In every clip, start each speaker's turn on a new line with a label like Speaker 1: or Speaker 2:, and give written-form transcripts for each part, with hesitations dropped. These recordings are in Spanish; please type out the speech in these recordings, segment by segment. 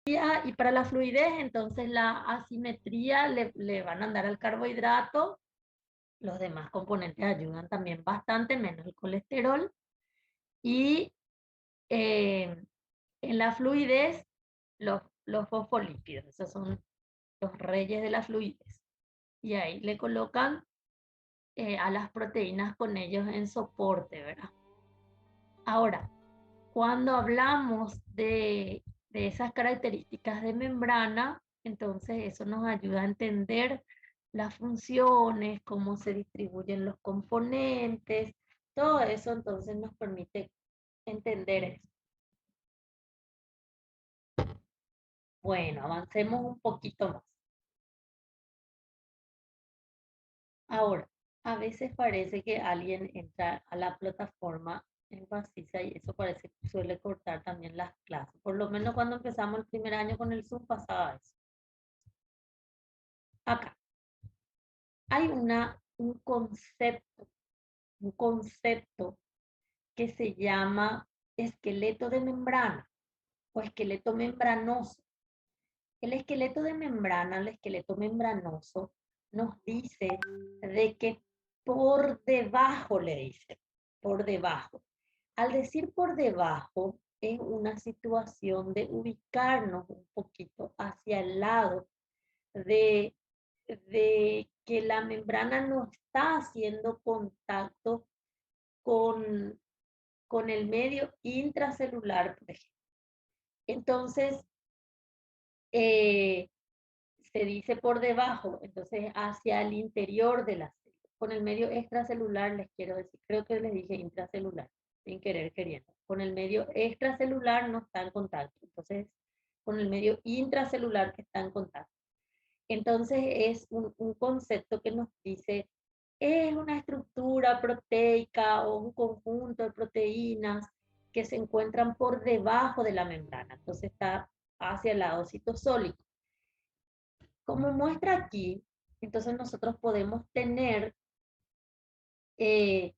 Speaker 1: y para la fluidez, entonces la asimetría le van a dar al carbohidrato. Los demás componentes ayudan también bastante, menos el colesterol. Y en la fluidez, los fosfolípidos, esos son los reyes de la fluidez. Y ahí le colocan a las proteínas con ellos en soporte, ¿verdad? Ahora, cuando hablamos de esas características de membrana, entonces eso nos ayuda a entender las funciones, cómo se distribuyen los componentes, todo eso entonces nos permite entender eso. Bueno, avancemos un poquito más. Ahora, a veces parece que alguien entra a la plataforma en Precisa y eso parece que suele cortar también las clases. Por lo menos cuando empezamos el primer año con el Zoom pasaba eso. Acá hay un concepto que se llama esqueleto de membrana o esqueleto membranoso. El esqueleto de membrana, el esqueleto membranoso, nos dice de que por debajo, le dice, por debajo. Al decir por debajo, es una situación de ubicarnos un poquito hacia el lado, de, de que la membrana no está haciendo contacto con, con el medio intracelular, por ejemplo. Entonces, eh, se dice por debajo, entonces hacia el interior de la célula. Con el medio extracelular les quiero decir, creo que les dije intracelular, sin querer queriendo. Con el medio extracelular no está en contacto, entonces con el medio intracelular que está en contacto. Entonces es un concepto que nos dice, es una estructura proteica o un conjunto de proteínas que se encuentran por debajo de la membrana, entonces está hacia el lado citosólico. Como muestra aquí, entonces nosotros podemos tener eh,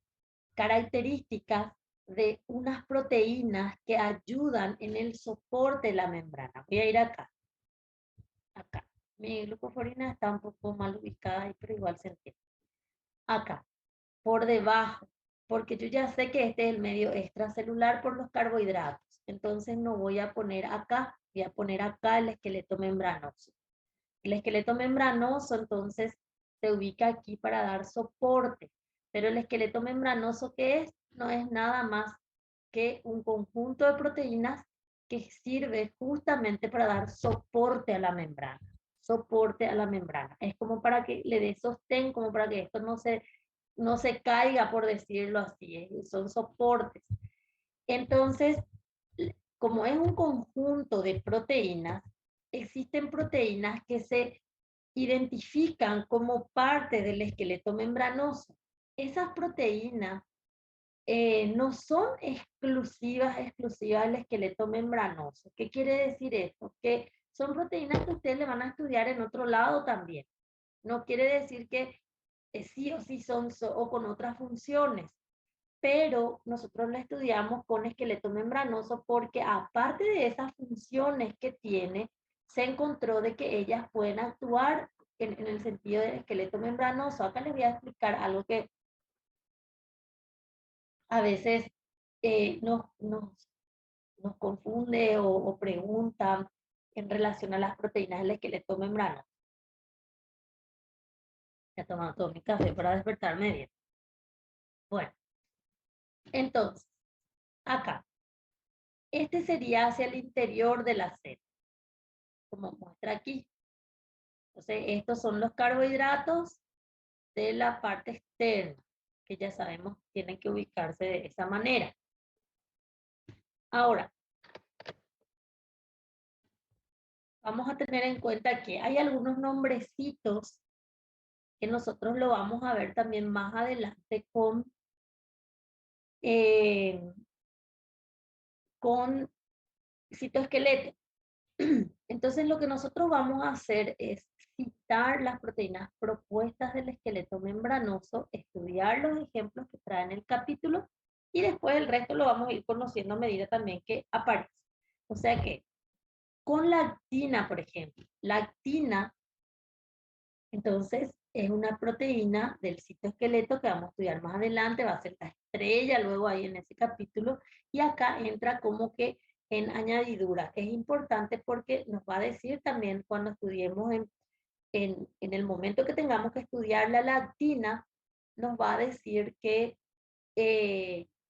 Speaker 1: características de unas proteínas que ayudan en el soporte de la membrana. Voy a ir acá, acá. Mi glucoforina está un poco mal ubicada ahí, pero igual se entiende. Acá, por debajo, porque yo ya sé que este es el medio extracelular por los carbohidratos. Entonces no voy a poner acá, voy a poner acá el esqueleto membranoso. El esqueleto membranoso entonces se ubica aquí para dar soporte, pero el esqueleto membranoso, ¿qué es? No es nada más que un conjunto de proteínas que sirve justamente para dar soporte a la membrana. Soporte a la membrana. Es como para que le dé sostén, como para que esto no se caiga, por decirlo así. Son soportes. Entonces, como es un conjunto de proteínas, existen proteínas que se identifican como parte del esqueleto membranoso. Esas proteínas no son exclusivas del esqueleto membranoso. ¿Qué quiere decir esto? Que son proteínas que ustedes le van a estudiar en otro lado también. No quiere decir que sí o sí son o con otras funciones, pero nosotros la estudiamos con esqueleto membranoso porque aparte de esas funciones que tiene, se encontró de que ellas pueden actuar en el sentido del esqueleto membranoso. Acá les voy a explicar algo que a veces nos confunde o preguntan en relación a las proteínas del esqueleto membranoso. Ya he tomado todo mi café para despertarme bien. Bueno, entonces, acá, este sería hacia el interior de la célula, como muestra aquí. Entonces, estos son los carbohidratos de la parte externa, que ya sabemos tienen que ubicarse de esa manera. Ahora, vamos a tener en cuenta que hay algunos nombrecitos que nosotros lo vamos a ver también más adelante con citoesqueleto. Entonces lo que nosotros vamos a hacer es citar las proteínas propuestas del esqueleto membranoso, estudiar los ejemplos que traen el capítulo y después el resto lo vamos a ir conociendo a medida también que aparece. O sea que con la actina, por ejemplo. La actina, entonces, es una proteína del citoesqueleto que vamos a estudiar más adelante, va a ser la estrella luego ahí en ese capítulo, y acá entra como que en añadidura. Es importante porque nos va a decir también cuando estudiemos en el momento que tengamos que estudiar la actina, nos va a decir que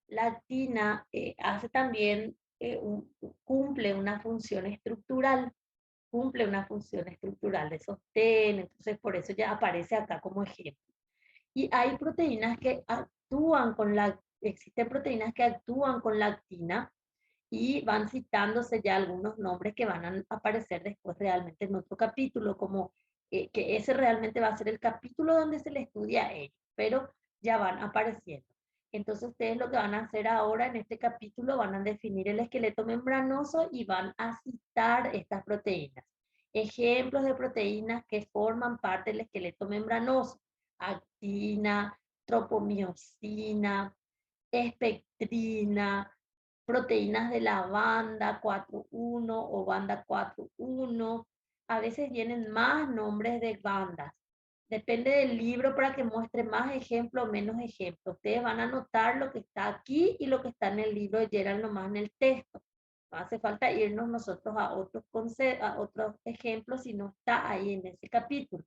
Speaker 1: la actina hace también, cumple una función estructural, de sostén, entonces por eso ya aparece acá como ejemplo. Y hay proteínas que actúan con existen proteínas que actúan con la actina y van citándose ya algunos nombres que van a aparecer después realmente en otro capítulo, como que ese realmente va a ser el capítulo donde se le estudia a ellos, pero ya van apareciendo. Entonces ustedes lo que van a hacer ahora en este capítulo van a definir el esqueleto membranoso y van a citar estas proteínas. Ejemplos de proteínas que forman parte del esqueleto membranoso: actina, tropomiosina, espectrina, proteínas de la banda 4.1 o banda 4.1. A veces vienen más nombres de bandas. Depende del libro para que muestre más ejemplos o menos ejemplos. Ustedes van a anotar lo que está aquí y lo que está en el libro de Gerald nomás en el texto. No hace falta irnos nosotros a otros ejemplos si no está ahí en ese capítulo.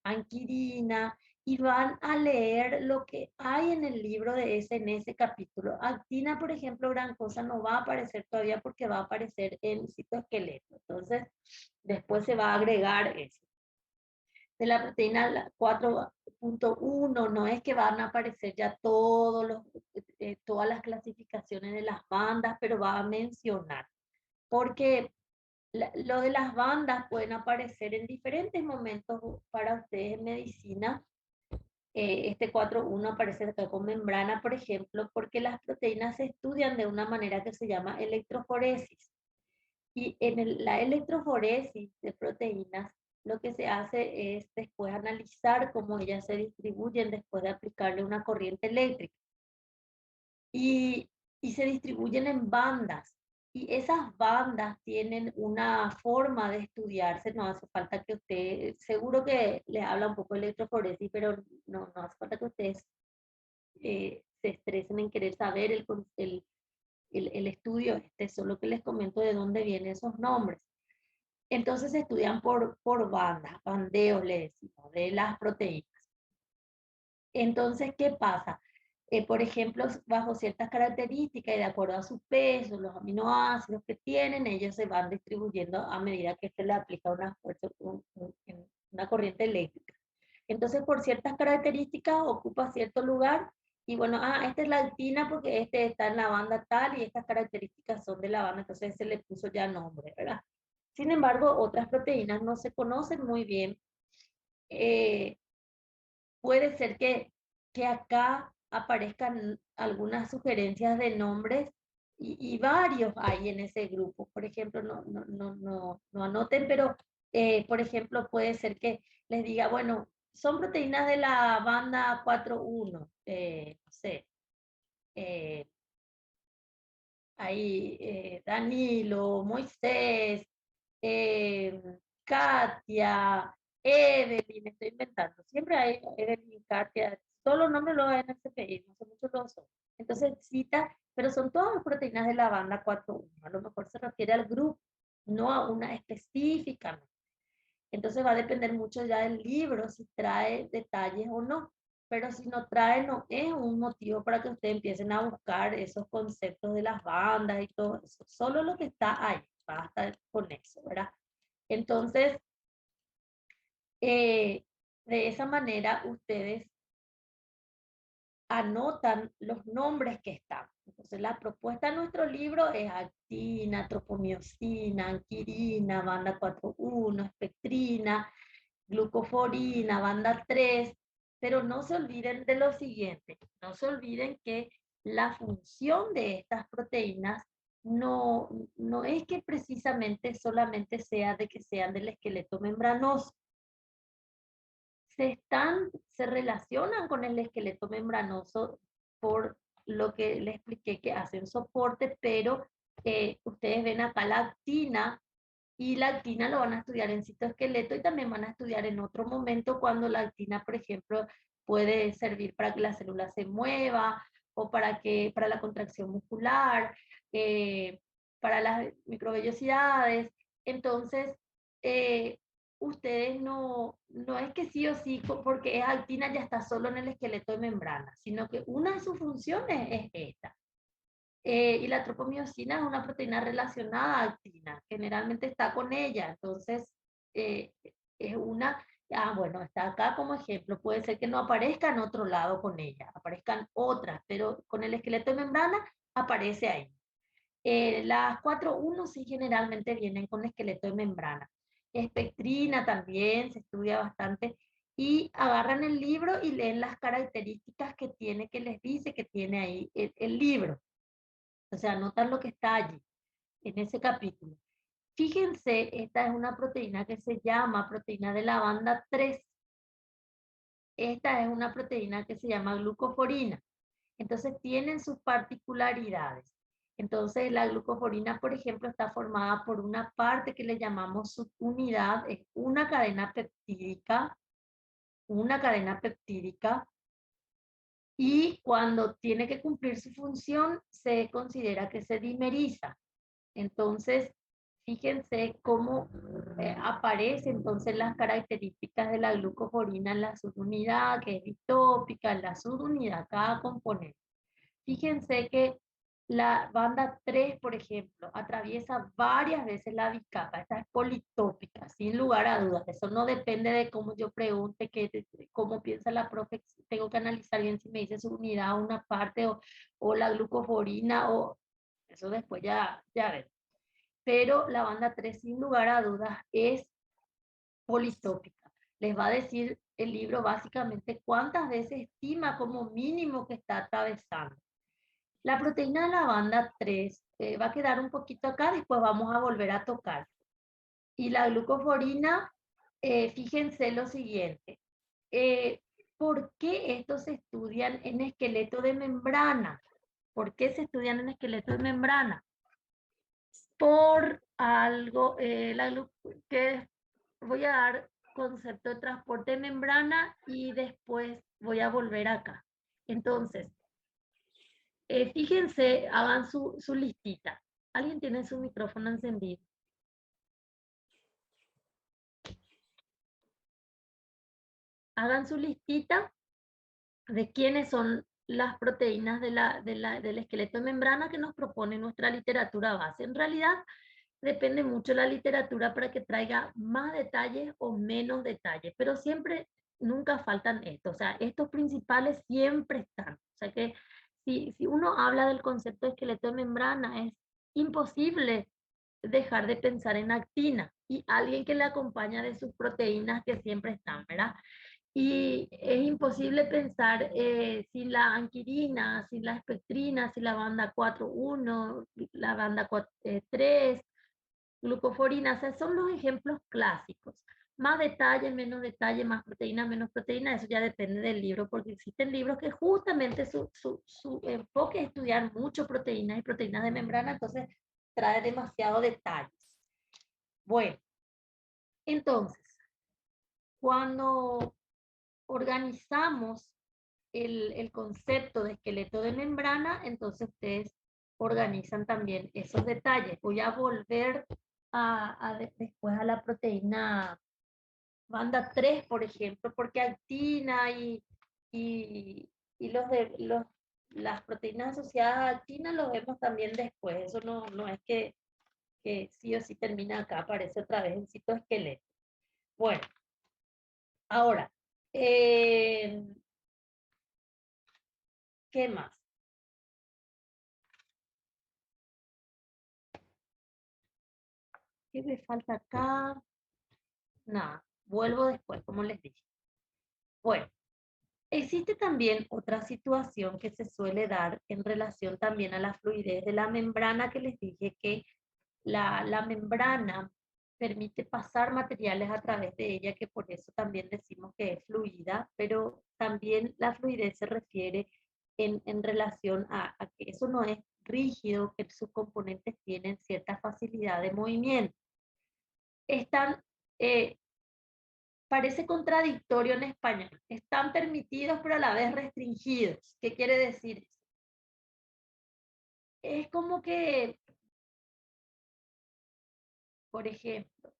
Speaker 1: Anquirina, y van a leer lo que hay en el libro en ese capítulo. Actina, por ejemplo, gran cosa no va a aparecer todavía porque va a aparecer en citoesqueleto. Entonces, después se va a agregar eso. De la proteína 4.1, no es que van a aparecer ya todas las clasificaciones de las bandas, pero va a mencionar. Porque lo de las bandas pueden aparecer en diferentes momentos para ustedes en medicina. Este 4.1 aparece acá con membrana, por ejemplo, porque las proteínas se estudian de una manera que se llama electroforesis. Y en la electroforesis de proteínas, lo que se hace es después analizar cómo ellas se distribuyen después de aplicarle una corriente eléctrica. Y, y se distribuyen en bandas. Y esas bandas tienen una forma de estudiarse, no hace falta que usted, seguro que les habla un poco de electroforesis, pero no hace falta que ustedes se estresen en querer saber el estudio, solo que les comento de dónde vienen esos nombres. Entonces se estudian por bandas, bandeos le decimos, de las proteínas. Entonces, ¿qué pasa? Por ejemplo, bajo ciertas características y de acuerdo a su peso, los aminoácidos que tienen, ellos se van distribuyendo a medida que se le aplica una fuerza, una corriente eléctrica. Entonces, por ciertas características, ocupa cierto lugar. Y bueno, esta es la actina porque este está en la banda tal y estas características son de la banda, entonces se le puso ya nombre, ¿verdad? Sin embargo, otras proteínas no se conocen muy bien. Puede ser que acá aparezcan algunas sugerencias de nombres y varios hay en ese grupo. Por ejemplo, no anoten, pero por ejemplo, puede ser que les diga, bueno, son proteínas de la banda 4.1, no sé, eh, ahí Danilo, Moisés, eh, Katia, Evelyn, estoy inventando. Siempre hay Evelyn, Katia, todos los nombres los hay en el CPI, no sé muchos los son. Entonces cita, pero son todas proteínas de la banda 4.1. A lo mejor se refiere al grupo, no a una específicamente. Entonces va a depender mucho ya del libro, si trae detalles o no. Pero si no trae, no es un motivo para que ustedes empiecen a buscar esos conceptos de las bandas y todo eso. Solo lo que está ahí, basta con eso, ¿verdad? Entonces, de esa manera ustedes anotan los nombres que están. Entonces, la propuesta de nuestro libro es actina, tropomiosina, anquirina, banda 4.1, espectrina, glucoforina, banda 3, pero no se olviden de lo siguiente, no se olviden que la función de estas proteínas no es que precisamente solamente sea de que sean del esqueleto membranoso. Se relacionan con el esqueleto membranoso por lo que les expliqué que hacen soporte, pero ustedes ven acá la actina Y la actina lo van a estudiar en citoesqueleto y también van a estudiar en otro momento cuando la actina, por ejemplo, puede servir para que la célula se mueva o para la contracción muscular, para las microvellosidades. Entonces, eh, ustedes no es que sí o sí, porque es actina, ya está solo en el esqueleto de membrana, sino que una de sus funciones es esta. Y la tropomiosina es una proteína relacionada a actina, generalmente está con ella, entonces eh, es una, bueno, está acá como ejemplo, puede ser que no aparezca en otro lado con ella, aparezcan otras, pero con el esqueleto de membrana aparece ahí. Las 4.1 sí generalmente vienen con esqueleto de membrana. Espectrina también se estudia bastante y agarran el libro y leen las características que tiene, que les dice que tiene ahí el libro. O sea, anotan lo que está allí, en ese capítulo. Fíjense, esta es una proteína que se llama proteína de la banda 3. Esta es una proteína que se llama glucoforina. Entonces tienen sus particularidades. Entonces la glucoforina, por ejemplo, está formada por una parte que le llamamos subunidad, es una cadena peptídica, y cuando tiene que cumplir su función se considera que se dimeriza. Entonces, fíjense cómo aparecen entonces las características de la glucoforina en la subunidad, que es ditópica, en la subunidad, cada componente. Fíjense que la banda 3, por ejemplo, atraviesa varias veces la bicapa. Esta es politópica, sin lugar a dudas. Eso no depende de cómo yo pregunte, cómo piensa la profe. Tengo que analizar bien si me dice su unidad, una parte, o la glucoforina, o eso después ya ven. Pero la banda 3, sin lugar a dudas, es politópica. Les va a decir el libro básicamente cuántas veces estima como mínimo que está atravesando. La proteína de la banda 3 va a quedar un poquito acá, después vamos a volver a tocar. Y la glucoforina, fíjense lo siguiente. Eh, ¿Por qué estos se estudian en esqueleto de membrana? ¿Por qué se estudian en esqueleto de membrana? Por algo, que voy a dar concepto de transporte de membrana y después voy a volver acá. Entonces, fíjense, hagan su listita. ¿Alguien tiene su micrófono encendido? Hagan su listita de quiénes son las proteínas del esqueleto de membrana que nos propone nuestra literatura base. En realidad, depende mucho de la literatura para que traiga más detalles o menos detalles, pero siempre, nunca faltan estos. O sea, estos principales siempre están. O sea que si uno habla del concepto de esqueleto de membrana, es imposible dejar de pensar en actina y alguien que le acompaña de sus proteínas que siempre están, ¿verdad? Y es imposible pensar sin la anquirina, sin la espectrina, sin la banda 4.1, la banda 3, glucoforina, o sea, son los ejemplos clásicos. Más detalle, menos detalle, más proteína, menos proteína, eso ya depende del libro, porque existen libros que justamente su enfoque es estudiar mucho proteínas y proteínas de membrana, entonces trae demasiado detalles. Bueno, entonces, cuando organizamos el concepto de esqueleto de membrana, entonces ustedes organizan también esos detalles. Voy a volver después a la proteína banda 3, por ejemplo, porque actina y las proteínas asociadas a actina los vemos también después. Eso no es que sí o sí termina acá, aparece otra vez en citoesqueleto. Bueno, ahora, eh, ¿qué más? ¿Qué me falta acá? Nada, vuelvo después, como les dije. Bueno, existe también otra situación que se suele dar en relación también a la fluidez de la membrana, que les dije que la membrana permite pasar materiales a través de ella, que por eso también decimos que es fluida, pero también la fluidez se refiere en relación a que eso no es rígido, que sus componentes tienen cierta facilidad de movimiento. están, parece contradictorio en español, están permitidos pero a la vez restringidos. ¿Qué quiere decir eso? Es como que, por ejemplo,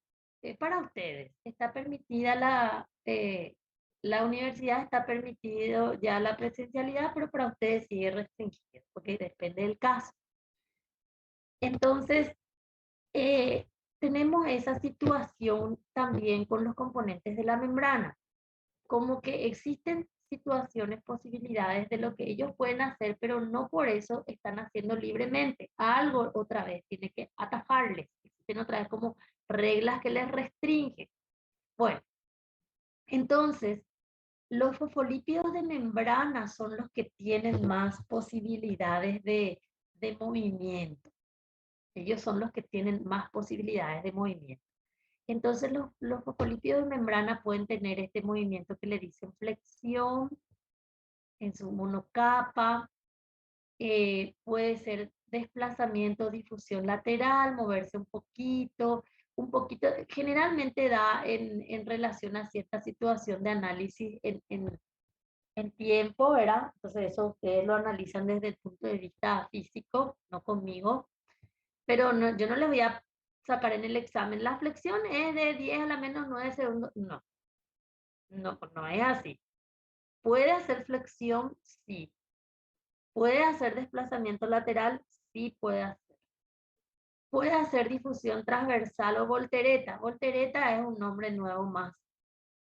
Speaker 1: para ustedes, está permitida la universidad, está permitido ya la presencialidad, pero para ustedes sigue restringido, porque depende del caso. Entonces, eh, tenemos esa situación también con los componentes de la membrana, como que existen situaciones, posibilidades de lo que ellos pueden hacer, pero no por eso están haciendo libremente. Algo otra vez tiene que atajarles. Existen otra vez como reglas que les restringen. Bueno, entonces, los fosfolípidos de membrana son los que tienen más posibilidades de movimiento. Ellos son los que tienen más posibilidades de movimiento. Entonces, los fosfolípidos de membrana pueden tener este movimiento que le dicen flexión en su monocapa, puede ser desplazamiento, difusión lateral, moverse un poquito, generalmente da en relación a cierta situación de análisis en tiempo, ¿verdad? Entonces eso ustedes lo analizan desde el punto de vista físico, no conmigo, pero no, yo no les voy a sacar en el examen, la flexión es de 10 a la menos 9 segundos, no, no es así. ¿Puede hacer flexión? Sí. ¿Puede hacer desplazamiento lateral? Sí puede hacer. Puede hacer difusión transversal o voltereta. Voltereta es un nombre nuevo más,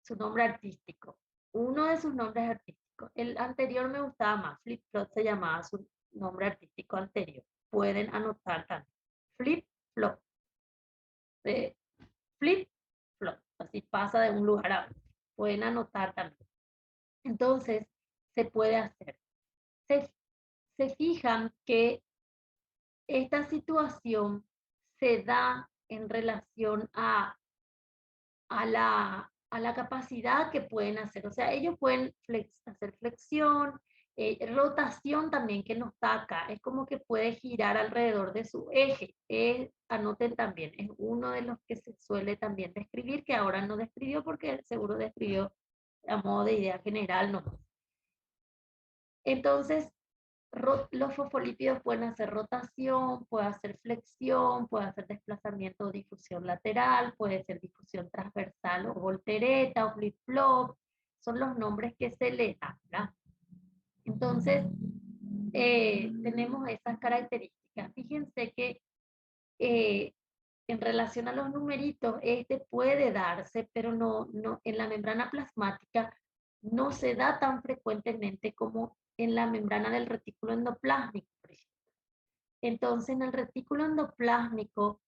Speaker 1: su nombre artístico. Uno de sus nombres artísticos. El anterior me gustaba más. Flip flop se llamaba su nombre artístico anterior. Pueden anotar también. Flip flop. Eh, flip flop. Así pasa de un lugar a otro. Pueden anotar también. Entonces, se puede hacer. Se, se fijan que esta situación se da en relación a la capacidad que pueden hacer. O sea, ellos pueden hacer flexión, rotación también que no está acá. Es como que puede girar alrededor de su eje. Anoten también, es uno de los que se suele también describir, que ahora no describió porque seguro describió a modo de idea general nomás. Entonces, los fosfolípidos pueden hacer rotación, puede hacer flexión, puede hacer desplazamiento o difusión lateral, puede ser difusión transversal o voltereta o flip-flop, son los nombres que se le dan, ¿verdad? Entonces, tenemos esas características. Fíjense que en relación a los numeritos, este puede darse, pero no, en la membrana plasmática no se da tan frecuentemente como en la membrana del retículo endoplásmico, por ejemplo. Entonces, en el retículo endoplásmico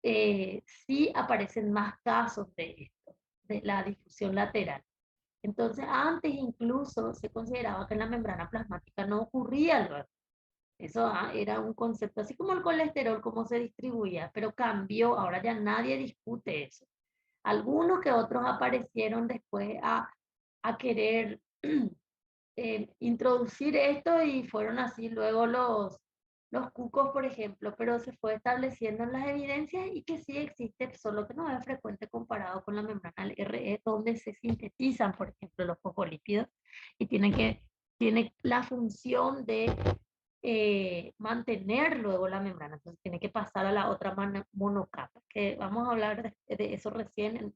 Speaker 1: sí aparecen más casos de esto, de la difusión lateral. Entonces, antes incluso se consideraba que en la membrana plasmática no ocurría luego. Eso era un concepto, así como el colesterol, cómo se distribuía, pero cambió, ahora ya nadie discute eso. Algunos que otros aparecieron después a querer introducir esto y fueron así luego los cucos, por ejemplo, pero se fue estableciendo en las evidencias y que sí existe, solo que no es frecuente comparado con la membrana RE, donde se sintetizan, por ejemplo, los fosfolípidos y tiene la función de mantener luego la membrana, entonces tiene que pasar a la otra monocapa, que vamos a hablar de eso recién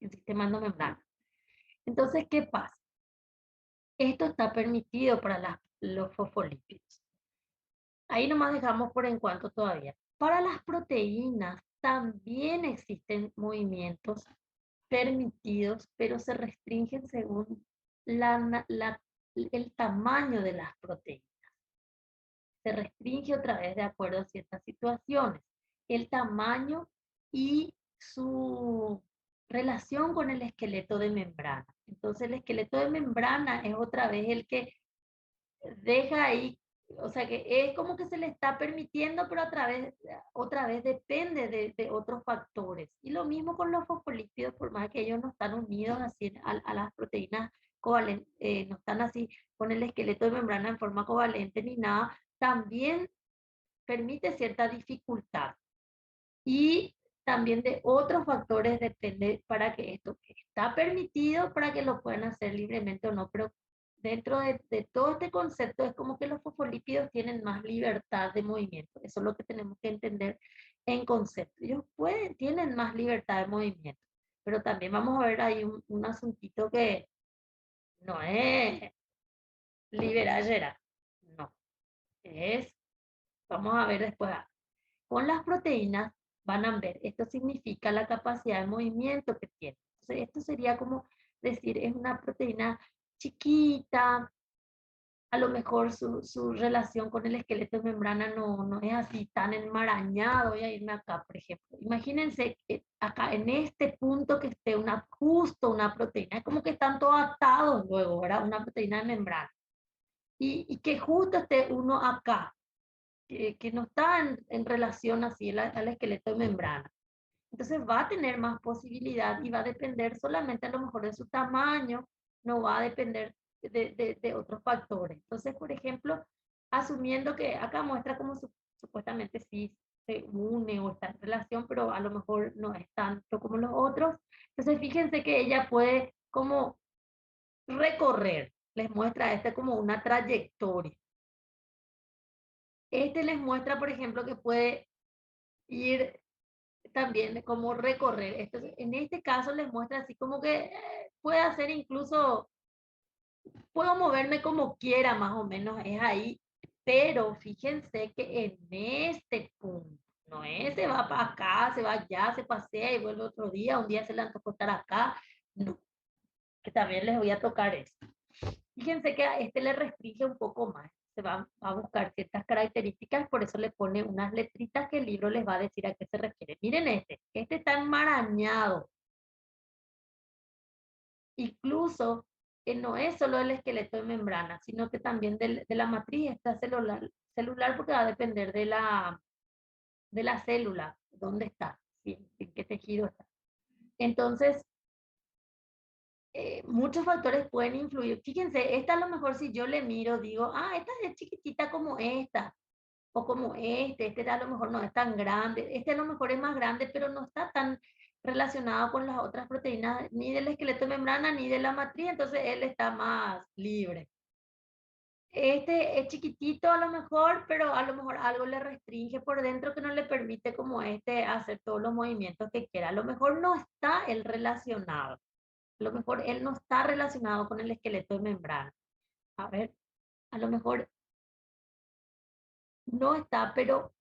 Speaker 1: en sistema endomembrana. Entonces, ¿qué pasa? Esto está permitido para los fosfolípidos. Ahí nomás dejamos por en cuanto todavía. Para las proteínas también existen movimientos permitidos, pero se restringen según el tamaño de las proteínas. Se restringe otra vez de acuerdo a ciertas situaciones. El tamaño y su relación con el esqueleto de membrana. Entonces el esqueleto de membrana es otra vez el que deja ahí, o sea que es como que se le está permitiendo, pero otra vez depende de otros factores. Y lo mismo con los fosfolípidos, por más que ellos no están unidos así a las proteínas covalentes, no están así con el esqueleto de membrana en forma covalente ni nada, también permite cierta dificultad. Y también de otros factores depende para que esto está permitido, para que lo puedan hacer libremente o no, pero dentro de todo este concepto es como que los fosfolípidos tienen más libertad de movimiento. Eso es lo que tenemos que entender en concepto. Ellos tienen más libertad de movimiento, pero también vamos a ver ahí un asuntito que no es liberallera, no, es, vamos a ver después. Con las proteínas van a ver, esto significa la capacidad de movimiento que tiene. Entonces, esto sería como decir, es una proteína chiquita, a lo mejor su relación con el esqueleto de membrana no es así tan enmarañado. Voy a irme acá, por ejemplo. Imagínense que acá en este punto que esté justo una proteína, es como que están todos atados luego, ¿verdad? Una proteína de membrana. Y que justo esté uno acá, que no está en relación así al esqueleto de membrana. Entonces va a tener más posibilidad y va a depender solamente a lo mejor de su tamaño, no va a depender de otros factores. Entonces, por ejemplo, asumiendo que acá muestra como supuestamente sí se une o está en relación, pero a lo mejor no es tanto como los otros. Entonces, fíjense que ella puede como recorrer, les muestra este como una trayectoria. Este les muestra, por ejemplo, que puede ir también de cómo recorrer. Entonces, en este caso les muestra así como que puede hacer incluso, puedo moverme como quiera más o menos, es ahí, pero fíjense que en este punto, no es se va para acá, se va allá, se pasea y vuelve otro día, un día se le antojó estar acá, no, que también les voy a tocar esto. Fíjense que a este le restringe un poco más, se va a buscar ciertas características, por eso le pone unas letritas que el libro les va a decir a qué se refiere. Miren este está enmarañado. Incluso que no es solo el esqueleto de membrana, sino que también de la matriz celular porque va a depender de la célula, dónde está, en qué tejido está. Entonces, muchos factores pueden influir. Fíjense, esta a lo mejor si yo le miro, digo, ah, esta es chiquitita como esta, o como este a lo mejor no es tan grande, este a lo mejor es más grande, pero no está tan relacionado con las otras proteínas, ni del esqueleto de membrana, ni de la matriz, entonces él está más libre. Este es chiquitito a lo mejor, pero a lo mejor algo le restringe por dentro que no le permite como este hacer todos los movimientos que quiera. A lo mejor no está él relacionado. A lo mejor él no está relacionado con el esqueleto de membrana. A ver, a lo mejor no está, pero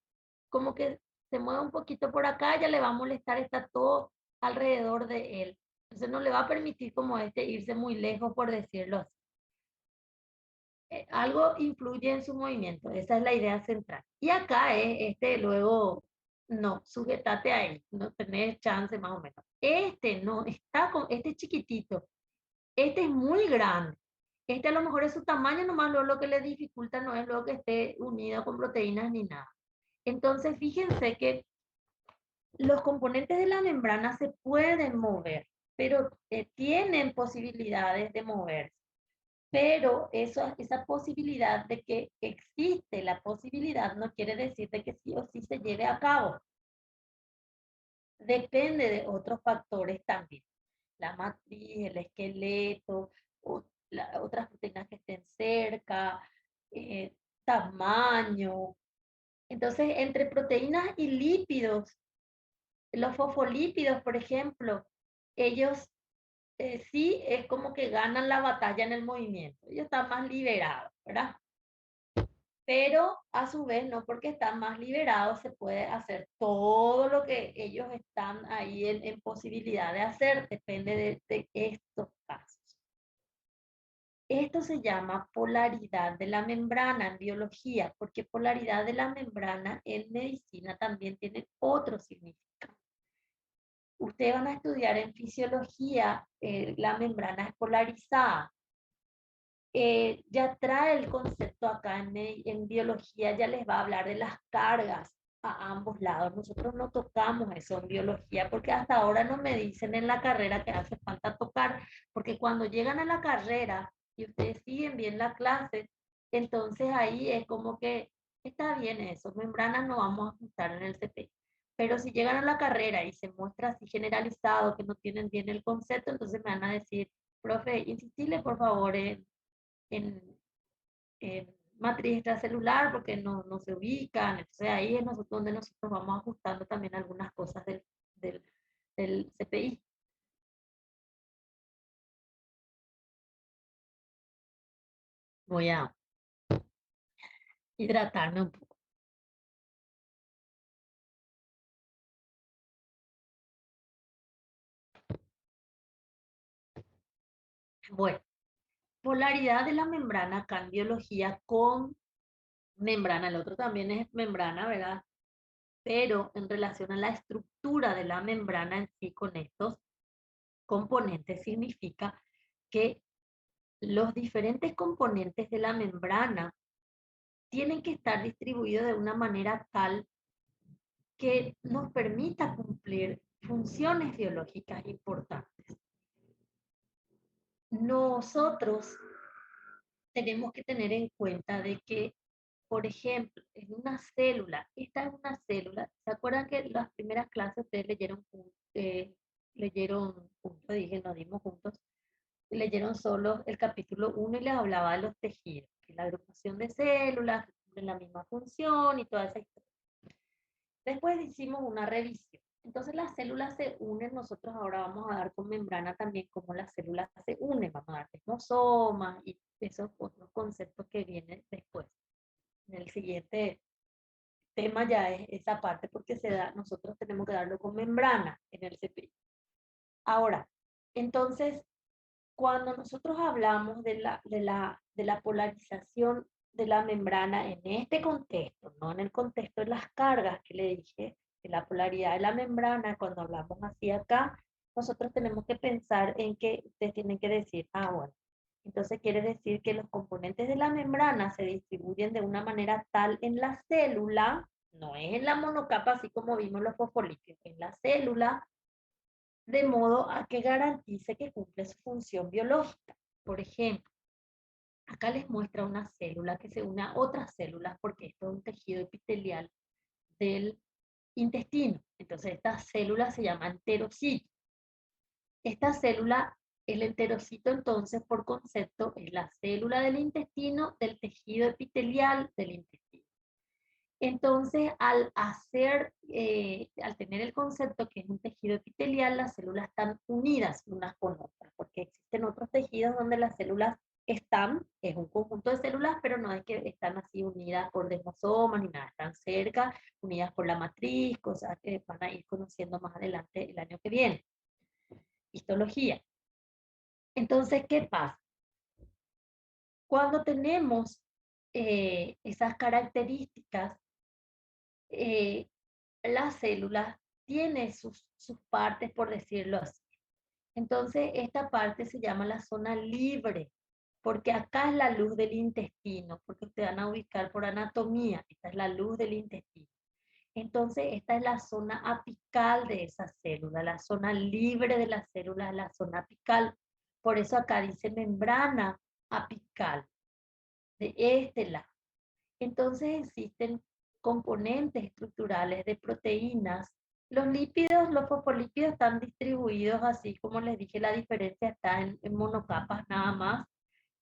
Speaker 1: como que se mueve un poquito por acá, ya le va a molestar, está todo alrededor de él. Entonces no le va a permitir como irse muy lejos, por decirlo así. Algo influye en su movimiento, esa es la idea central. Y acá es luego, no, sujetate ahí, no tenés chance más o menos. Este no, está con, este chiquitito, este es muy grande. Este a lo mejor es su tamaño, nomás lo que le dificulta no es lo que esté unido con proteínas ni nada. Entonces, fíjense que los componentes de la membrana se pueden mover, pero tienen posibilidades de moverse. Pero esa posibilidad de que existe la posibilidad no quiere decir de que sí o sí se lleve a cabo. Depende de otros factores también. La matriz, el esqueleto, otras proteínas que estén cerca, tamaño. Entonces, entre proteínas y lípidos, los fosfolípidos, por ejemplo, ellos sí es como que ganan la batalla en el movimiento. Ellos están más liberados, ¿verdad? Pero a su vez, no porque están más liberados, se puede hacer todo lo que ellos están ahí en posibilidad de hacer, depende de estos casos. Esto se llama polaridad de la membrana en biología, porque polaridad de la membrana en medicina también tiene otro significado. Ustedes van a estudiar en fisiología, la membrana es polarizada. Ya trae el concepto acá en biología, ya les va a hablar de las cargas a ambos lados. Nosotros no tocamos eso en biología porque hasta ahora no me dicen en la carrera que hace falta tocar, porque cuando llegan a la carrera y ustedes siguen bien la clase, entonces ahí es como que está bien eso, membranas no vamos a ajustar en el CP. Pero si llegan a la carrera y se muestra así generalizado, que no tienen bien el concepto, entonces me van a decir, profe, insistirle por favor en, en matriz extracelular porque no se ubican. Entonces ahí es donde nosotros vamos ajustando también algunas cosas del, del CPI. Voy a hidratarme un poco. Bueno, polaridad de la membrana acá en biología con membrana, el otro también es membrana, ¿verdad? Pero en relación a la estructura de la membrana en sí con estos componentes significa que los diferentes componentes de la membrana tienen que estar distribuidos de una manera tal que nos permita cumplir funciones biológicas importantes. Nosotros tenemos que tener en cuenta de que, por ejemplo, en una célula, esta es una célula, ¿se acuerdan que en las primeras clases ustedes leyeron juntos, dije, nos dimos juntos, leyeron solo el capítulo 1 y les hablaba de los tejidos, que es la agrupación de células, que cumplen la misma función y toda esa historia. Después hicimos una revisión. Entonces las células se unen, nosotros ahora vamos a dar con membrana también cómo las células se unen, vamos a dar tesmosomas y esos otros conceptos que vienen después. En el siguiente tema ya es esa parte porque nosotros tenemos que darlo con membrana en el CPI. Ahora, entonces, cuando nosotros hablamos de la polarización de la membrana en este contexto, no en el contexto de las cargas que le dije, de la polaridad de la membrana, cuando hablamos así acá, nosotros tenemos que pensar en que ustedes tienen que decir, bueno, entonces quiere decir que los componentes de la membrana se distribuyen de una manera tal en la célula, no es en la monocapa, así como vimos los fosfolípidos, en la célula, de modo a que garantice que cumple su función biológica. Por ejemplo, acá les muestra una célula que se une a otras células porque esto es un tejido epitelial del intestino. Entonces, esta célula se llama enterocito. Esta célula, el enterocito, entonces, por concepto, es la célula del intestino, del tejido epitelial del intestino. Entonces, al tener el concepto que es un tejido epitelial, las células están unidas unas con otras, porque existen otros tejidos donde las células es un conjunto de células, pero no es que están así unidas por desmosomas ni nada, están cerca, unidas por la matriz, cosas que van a ir conociendo más adelante el año que viene. Histología. Entonces, ¿qué pasa? Cuando tenemos esas características, eh, la célula tiene sus partes, por decirlo así. Entonces, esta parte se llama la zona libre, porque acá es la luz del intestino, porque ustedes van a ubicar por anatomía, esta es la luz del intestino. Entonces, esta es la zona apical de esa célula, la zona libre de la célula es la zona apical. Por eso acá dice membrana apical, de este lado. Entonces existen componentes estructurales de proteínas. Los lípidos, los fosfolípidos están distribuidos así como les dije, la diferencia está en monocapas nada más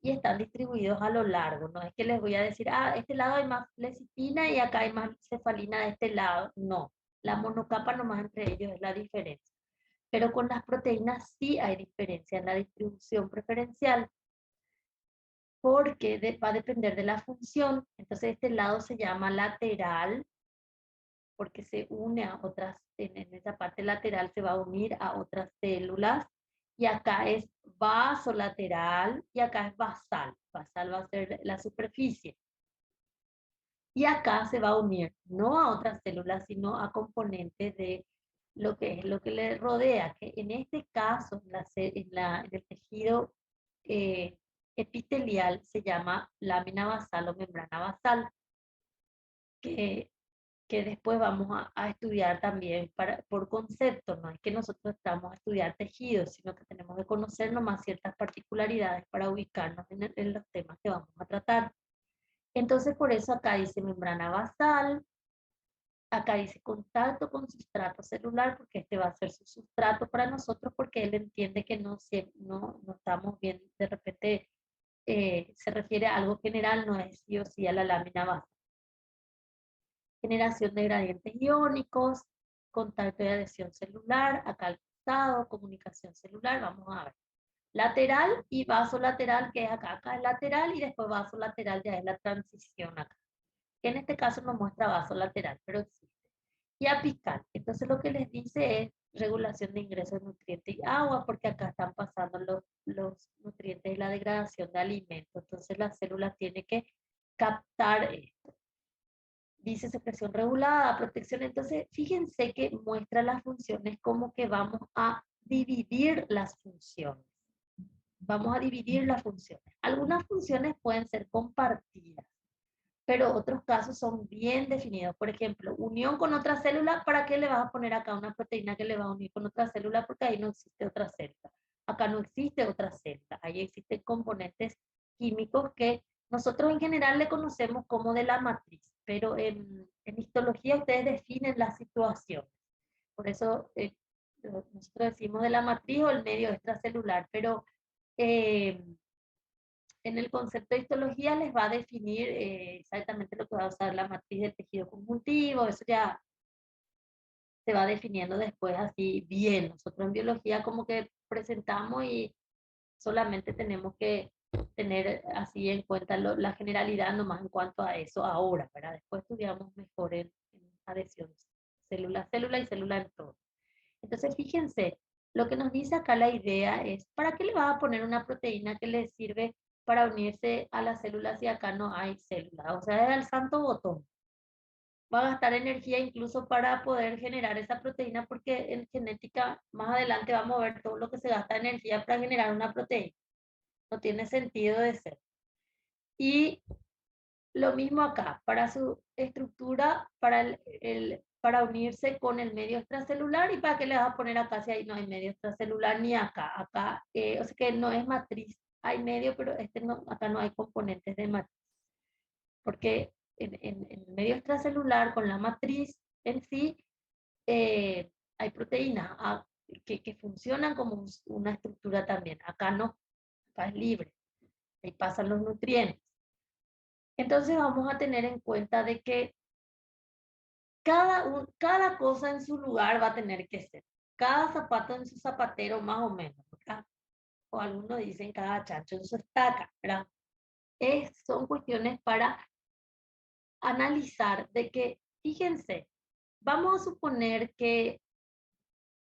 Speaker 1: y están distribuidos a lo largo. No es que les voy a decir, este lado hay más lecitina y acá hay más cefalina de este lado. No, la monocapa nomás entre ellos es la diferencia. Pero con las proteínas sí hay diferencia en la distribución preferencial porque va a depender de la función. Entonces este lado se llama lateral porque se une a otras, en esa parte lateral se va a unir a otras células. Y acá es vasolateral y acá es basal. Basal va a ser la superficie. Y acá se va a unir no a otras células, sino a componentes de lo que le rodea, que en este caso, en el tejido eh, epitelial se llama lámina basal o membrana basal, que, que después vamos a estudiar también por concepto. No es que nosotros estamos a estudiar tejidos, sino que tenemos que conocer nomás ciertas particularidades para ubicarnos en los temas que vamos a tratar. Entonces, por eso acá dice membrana basal, Acá dice contacto con sustrato celular, porque este va a ser su sustrato para nosotros, porque él entiende que no estamos bien, de repente se refiere a algo general, no es sí o sí a la lámina base. Generación de gradientes iónicos, contacto de adhesión celular, acá al costado, comunicación celular, vamos a ver. Lateral y vaso lateral, que es acá, acá es lateral y después vaso lateral, ya es la transición acá. Que en este caso nos muestra vaso lateral, pero existe. Y apical, entonces lo que les dice es regulación de ingreso de nutrientes y agua, porque acá están pasando los nutrientes de la degradación de alimentos, entonces la célula tiene que captar esto. Dice secreción regulada, protección, entonces fíjense que muestra las funciones como que vamos a dividir las funciones. Vamos a dividir las funciones. Algunas funciones pueden ser compartidas, pero otros casos son bien definidos. Por ejemplo, unión con otra célula, ¿para qué le vas a poner acá una proteína que le va a unir con otra célula? Porque ahí no existe otra célula. Acá no existe otra célula. Ahí existen componentes químicos que nosotros en general le conocemos como de la matriz, pero en histología ustedes definen la situación. Por eso nosotros decimos de la matriz o el medio extracelular, pero eh, en el concepto de histología les va a definir exactamente lo que va a usar la matriz del tejido conjuntivo, eso ya se va definiendo después así bien. Nosotros en biología como que presentamos y solamente tenemos que tener así en cuenta la generalidad nomás en cuanto a eso ahora, ¿verdad? Después estudiamos mejor en adhesión, célula, célula y célula en todo. Entonces, fíjense, lo que nos dice acá la idea es, ¿para qué le vas a poner una proteína que le sirve para unirse a las células si acá no hay célula? O sea, es el santo botón. Va a gastar energía incluso para poder generar esa proteína porque en genética más adelante vamos a ver todo lo que se gasta energía para generar una proteína. No tiene sentido de ser. Y lo mismo acá, para su estructura, para unirse con el medio extracelular y para qué le vas a poner acá si ahí no hay medio extracelular ni acá. Acá, o sea que no es matriz, hay medio, pero acá no hay componentes de matriz. Porque en el medio extracelular con la matriz en sí hay proteínas que funcionan como una estructura también. Acá no, acá es libre, ahí pasan los nutrientes. Entonces vamos a tener en cuenta de que cada cosa en su lugar va a tener que ser. Cada zapato en su zapatero más o menos, ¿verdad? O algunos dicen cada chancho en su estaca, ¿verdad? Son cuestiones para analizar de que, fíjense, vamos a suponer que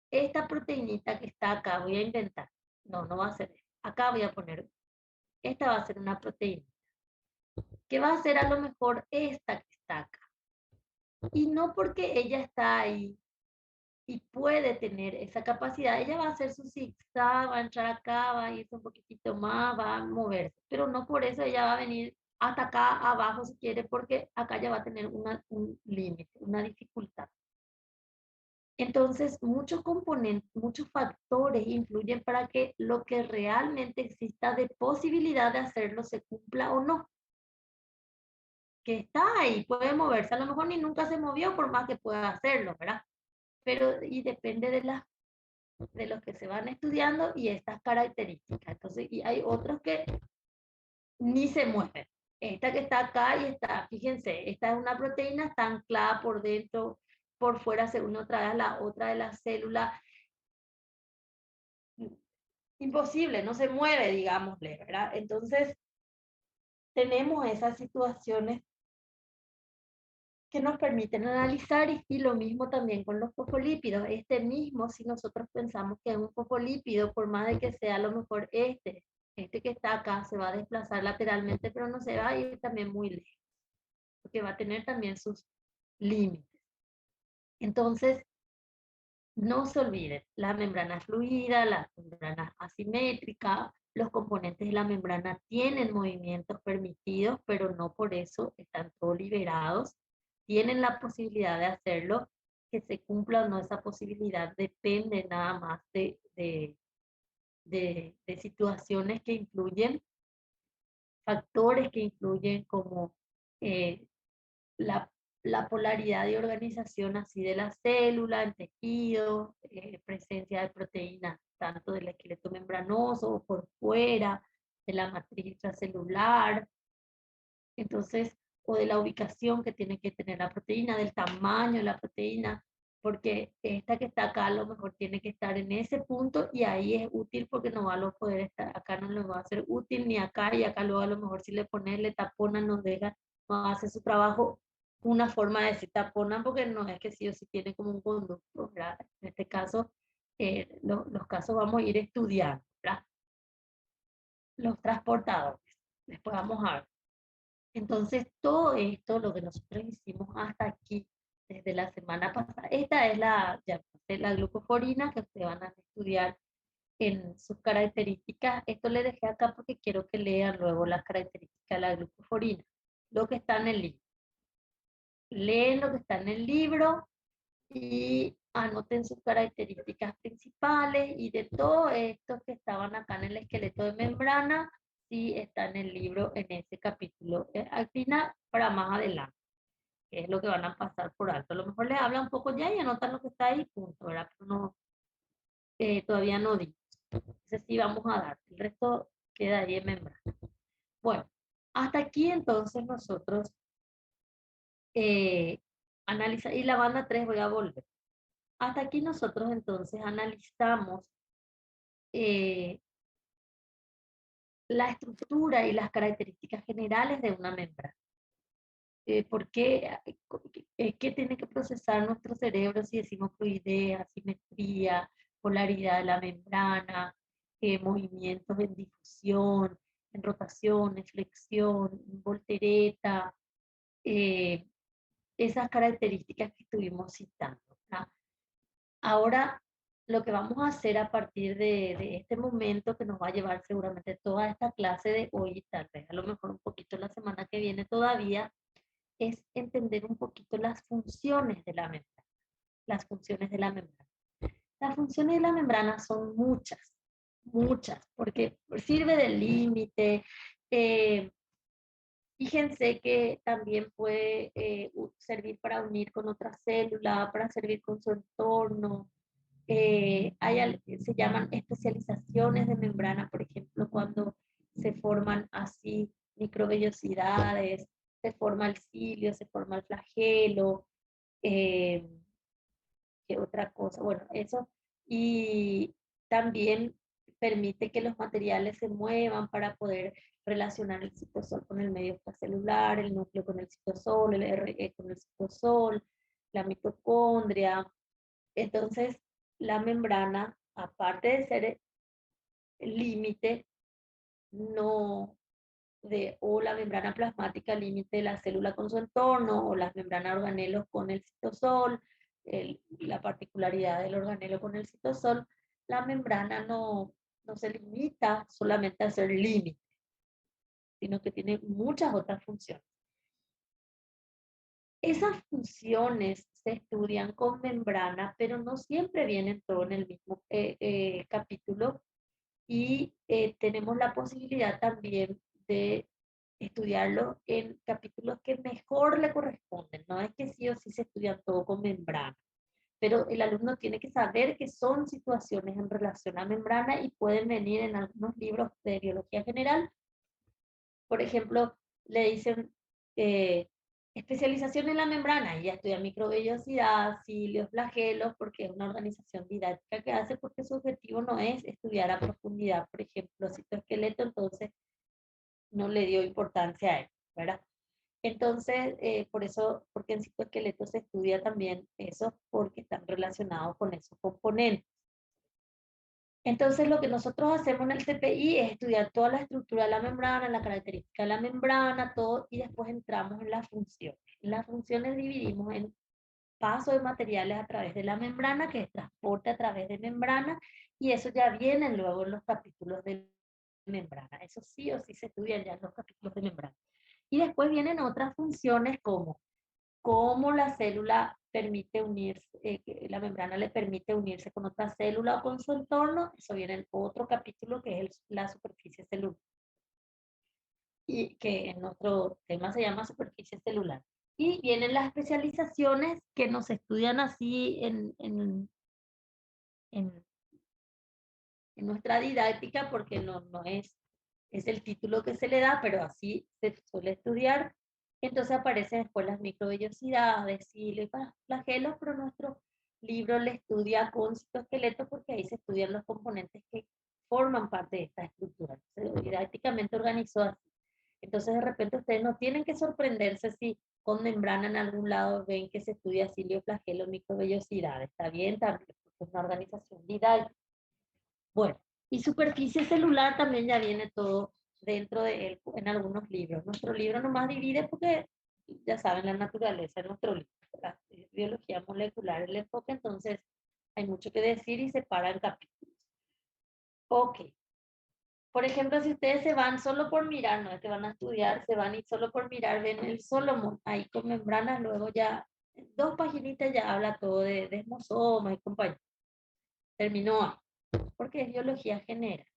Speaker 1: esta proteinita que está acá, voy a inventar, no va a ser, acá voy a poner, esta va a ser una proteína, que va a ser a lo mejor esta que está acá. Y no porque ella está ahí y puede tener esa capacidad, ella va a hacer su zigzag, va a entrar acá, va a irse un poquitito más, va a moverse, pero no por eso ella va a venir hasta acá abajo si quiere, porque acá ya va a tener un límite, una dificultad. Entonces, muchos componentes, muchos factores influyen para que lo que realmente exista de posibilidad de hacerlo se cumpla o no. Que está ahí, puede moverse, a lo mejor ni nunca se movió por más que pueda hacerlo, ¿verdad? Pero y depende de los que se van estudiando y estas características. Entonces, y hay otros que ni se mueven. Esta que está acá y está, fíjense, esta es una proteína, está anclada por dentro, por fuera se une otra vez a la otra de las células. Imposible, no se mueve, digámosle, ¿verdad? Entonces, tenemos esas situaciones que nos permiten analizar y lo mismo también con los fosfolípidos. Este mismo, si nosotros pensamos que es un fosfolípido, por más de que sea a lo mejor este que está acá se va a desplazar lateralmente, pero no se va a ir también muy lejos, porque va a tener también sus límites. Entonces, no se olviden, la membrana fluida, la membrana asimétrica, los componentes de la membrana tienen movimientos permitidos, pero no por eso están todos liberados. Tienen la posibilidad de hacerlo, que se cumpla o no esa posibilidad depende nada más de situaciones que influyen, factores que influyen como eh, la la polaridad de organización así de la célula, el tejido, presencia de proteínas tanto del esqueleto membranoso o por fuera, de la matriz intracelular, entonces, o de la ubicación que tiene que tener la proteína, del tamaño de la proteína, porque esta que está acá a lo mejor tiene que estar en ese punto y ahí es útil porque no va a poder estar, acá no le va a ser útil ni acá y acá luego a lo mejor si le pones, le taponan, nos deja, no hace su trabajo. Una forma de decir taponan porque no es que sí o sí tiene como un conducto, ¿verdad? En este caso, los casos vamos a ir estudiando, ¿verdad? Los transportadores. Después vamos a ver. Entonces, todo esto, lo que nosotros hicimos hasta aquí, desde la semana pasada, esta es la glucoforina que ustedes van a estudiar en sus características. Esto le dejé acá porque quiero que lean luego las características de la glucoforina, lo que está en el libro. Leen lo que está en el libro y anoten sus características principales y de todos estos que estaban acá en el esqueleto de membrana, sí está en el libro en ese capítulo. Al final, para más adelante, que es lo que van a pasar por alto. A lo mejor les habla un poco ya y anotan lo que está ahí, punto, ¿verdad? Pero no, todavía no di. Entonces sí vamos a dar. El resto queda ahí en membrana. Bueno, hasta aquí entonces nosotros analizamos, y la banda 3 voy a volver. Hasta aquí nosotros entonces analizamos eh, la estructura y las características generales de una membrana. ¿Por qué? ¿Qué tiene que procesar nuestro cerebro si decimos fluidez, asimetría, polaridad de la membrana, movimientos en difusión, en rotación, en flexión, en voltereta, eh, esas características que estuvimos citando, ¿verdad? Ahora, lo que vamos a hacer a partir de este momento, que nos va a llevar seguramente toda esta clase de hoy y tal vez a lo mejor un poquito la semana que viene todavía, es entender un poquito las funciones de la membrana. Las funciones de la membrana. Las funciones de la membrana son muchas, muchas, porque sirve de límite. Fíjense que también puede servir para unir con otra célula, para servir con su entorno. Se llaman especializaciones de membrana, por ejemplo, cuando se forman así microvellosidades, se forma el cilio, se forma el flagelo, eh, ¿qué otra cosa? Bueno, eso. Y también permite que los materiales se muevan para poder relacionar el citosol con el medio extracelular, el núcleo con el citosol, el RE con el citosol, la mitocondria. Entonces, la membrana, aparte de ser el límite, no o la membrana plasmática límite de la célula con su entorno, o las membranas organelos con el citosol, la particularidad del organelo con el citosol, la membrana no se limita solamente a ser límite, sino que tiene muchas otras funciones. Esas funciones se estudian con membrana, pero no siempre vienen todo en el mismo capítulo y tenemos la posibilidad también de estudiarlo en capítulos que mejor le corresponden. No es que sí o sí se estudia todo con membrana, pero el alumno tiene que saber que son situaciones en relación a membrana y pueden venir en algunos libros de biología general. Por ejemplo, le dicen especialización en la membrana y ya estudia microvellosidad, cilios, flagelos, porque es una organización didáctica que hace, porque su objetivo no es estudiar a profundidad, por ejemplo, citoesqueleto, entonces no le dio importancia a él, ¿verdad? Entonces, por eso, porque en citoesqueleto se estudia también eso, porque están relacionados con esos componentes. Entonces, lo que nosotros hacemos en el CPI es estudiar toda la estructura de la membrana, la característica de la membrana, todo, y después entramos en las funciones. Las funciones dividimos en paso de materiales a través de la membrana, que es transporte a través de membrana, y eso ya viene luego en los capítulos de membrana. Eso sí o sí se estudian ya en los capítulos de membrana. Y después vienen otras funciones como cómo la célula permite unirse, la membrana le permite unirse con otra célula o con su entorno. Eso viene en otro capítulo que es la superficie celular. Y que en nuestro tema se llama superficie celular. Y vienen las especializaciones que nos estudian así en nuestra didáctica, porque no es el título que se le da, pero así se suele estudiar. Entonces aparecen después las microvellosidades y los flagelos, pero nuestro libro le estudia con citoesqueleto porque ahí se estudian los componentes que forman parte de esta estructura. Entonces, didácticamente organizó así. Entonces, de repente, ustedes no tienen que sorprenderse si con membrana en algún lado ven que se estudia cilio, flagelo, microvellosidad. Está bien también, porque es una organización didáctica. Bueno, y superficie celular también ya viene todo dentro de él en algunos libros. Nuestro libro nomás divide porque, ya saben, la naturaleza es nuestro libro, la biología molecular, el enfoque, entonces hay mucho que decir y separa en capítulos. Ok. Por ejemplo, si ustedes se van solo por mirar, no es que van a estudiar, se van y solo por mirar, ven el Solomon ahí con membranas, luego ya, dos paginitas ya habla todo de desmosomas y compañía. Terminó ahí, porque es biología general.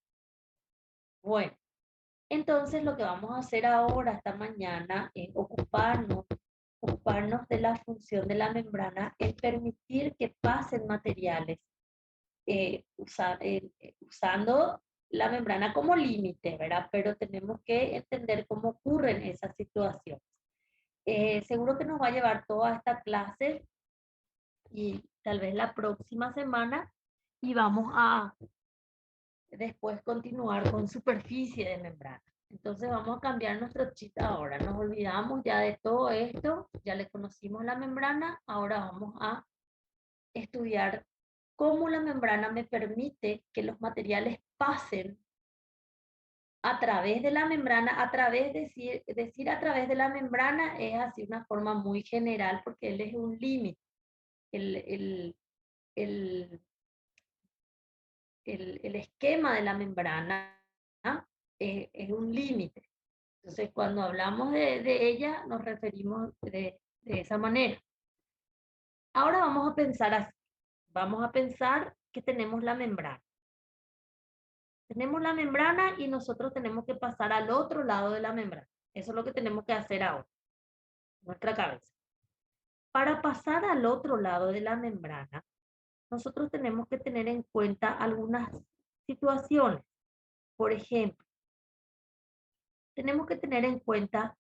Speaker 1: Bueno, entonces lo que vamos a hacer ahora, esta mañana, es ocuparnos de la función de la membrana, es permitir que pasen materiales usando la membrana como límite, ¿verdad? Pero tenemos que entender cómo ocurren esas situaciones. Seguro que nos va a llevar toda esta clase y tal vez la próxima semana y vamos a después continuar con superficie de membrana. Entonces vamos a cambiar nuestro chip ahora. Nos olvidamos ya de todo esto, ya le conocimos la membrana, ahora vamos a estudiar cómo la membrana me permite que los materiales pasen a través de la membrana, decir a través de la membrana es así una forma muy general porque él es un límite. El, el, el, el esquema de la membrana es un límite. Entonces, cuando hablamos de ella, nos referimos de esa manera. Ahora vamos a pensar así. Vamos a pensar que tenemos la membrana. Tenemos la membrana y nosotros tenemos que pasar al otro lado de la membrana. Eso es lo que tenemos que hacer ahora, nuestra cabeza. Para pasar al otro lado de la membrana, nosotros tenemos que tener en cuenta algunas situaciones. Por ejemplo, tenemos que tener en cuenta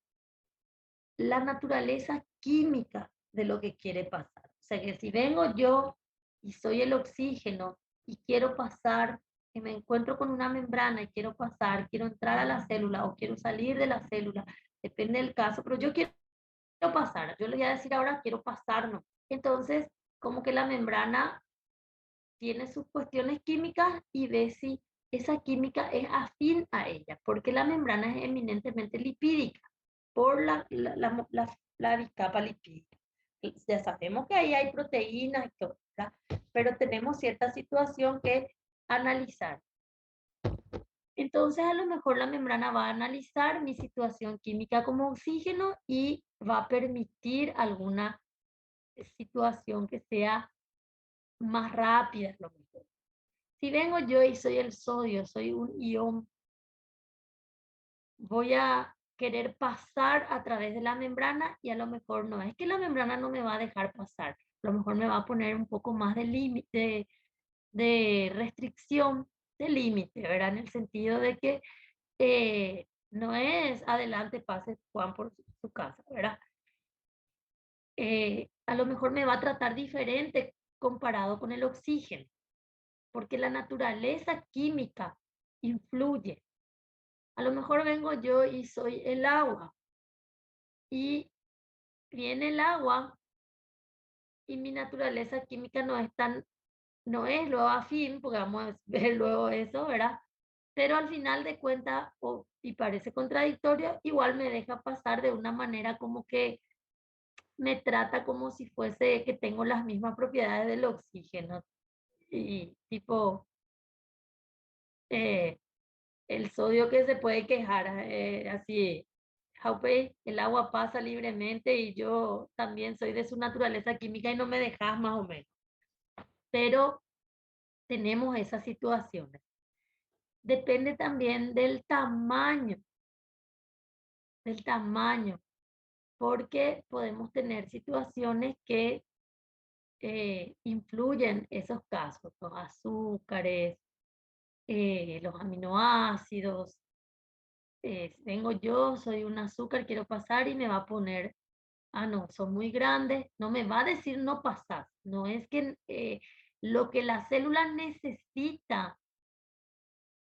Speaker 1: la naturaleza química de lo que quiere pasar. O sea, que si vengo yo y soy el oxígeno y quiero pasar, que me encuentro con una membrana y quiero pasar, quiero entrar a la célula o quiero salir de la célula, depende del caso, pero yo quiero pasar. Yo les voy a decir ahora, quiero pasarnos. Entonces, como que la membrana tiene sus cuestiones químicas y ve si esa química es afín a ella, porque la membrana es eminentemente lipídica por la bicapa lipídica. Ya sabemos que ahí hay proteínas, pero tenemos cierta situación que analizar. Entonces, a lo mejor la membrana va a analizar mi situación química como oxígeno y va a permitir alguna situación que sea más rápida, lo mejor. Si vengo yo y soy el sodio, soy un ion, voy a querer pasar a través de la membrana y a lo mejor no, es que la membrana no me va a dejar pasar, a lo mejor me va a poner un poco más de límite, de restricción, de límite, ¿verdad? En el sentido de que no es adelante, pase Juan por su casa, ¿verdad? A lo mejor me va a tratar diferente comparado con el oxígeno, porque la naturaleza química influye. A lo mejor vengo yo y soy el agua y viene el agua y mi naturaleza química no es luego afín, porque vamos a ver luego eso, ¿verdad? Pero al final de cuentas, y parece contradictorio, igual me deja pasar de una manera como que me trata como si fuese que tengo las mismas propiedades del oxígeno. Y tipo, eh, el sodio que se puede quejar, así, Jaupey, el agua pasa libremente y yo también soy de su naturaleza química y no me dejas más o menos. Pero tenemos esas situaciones. Depende también del tamaño, porque podemos tener situaciones que influyen esos casos, los azúcares, los aminoácidos. Vengo yo, soy un azúcar, quiero pasar y me va a poner, ah, no, son muy grandes, no me va a decir no pasar, no es que lo que la célula necesita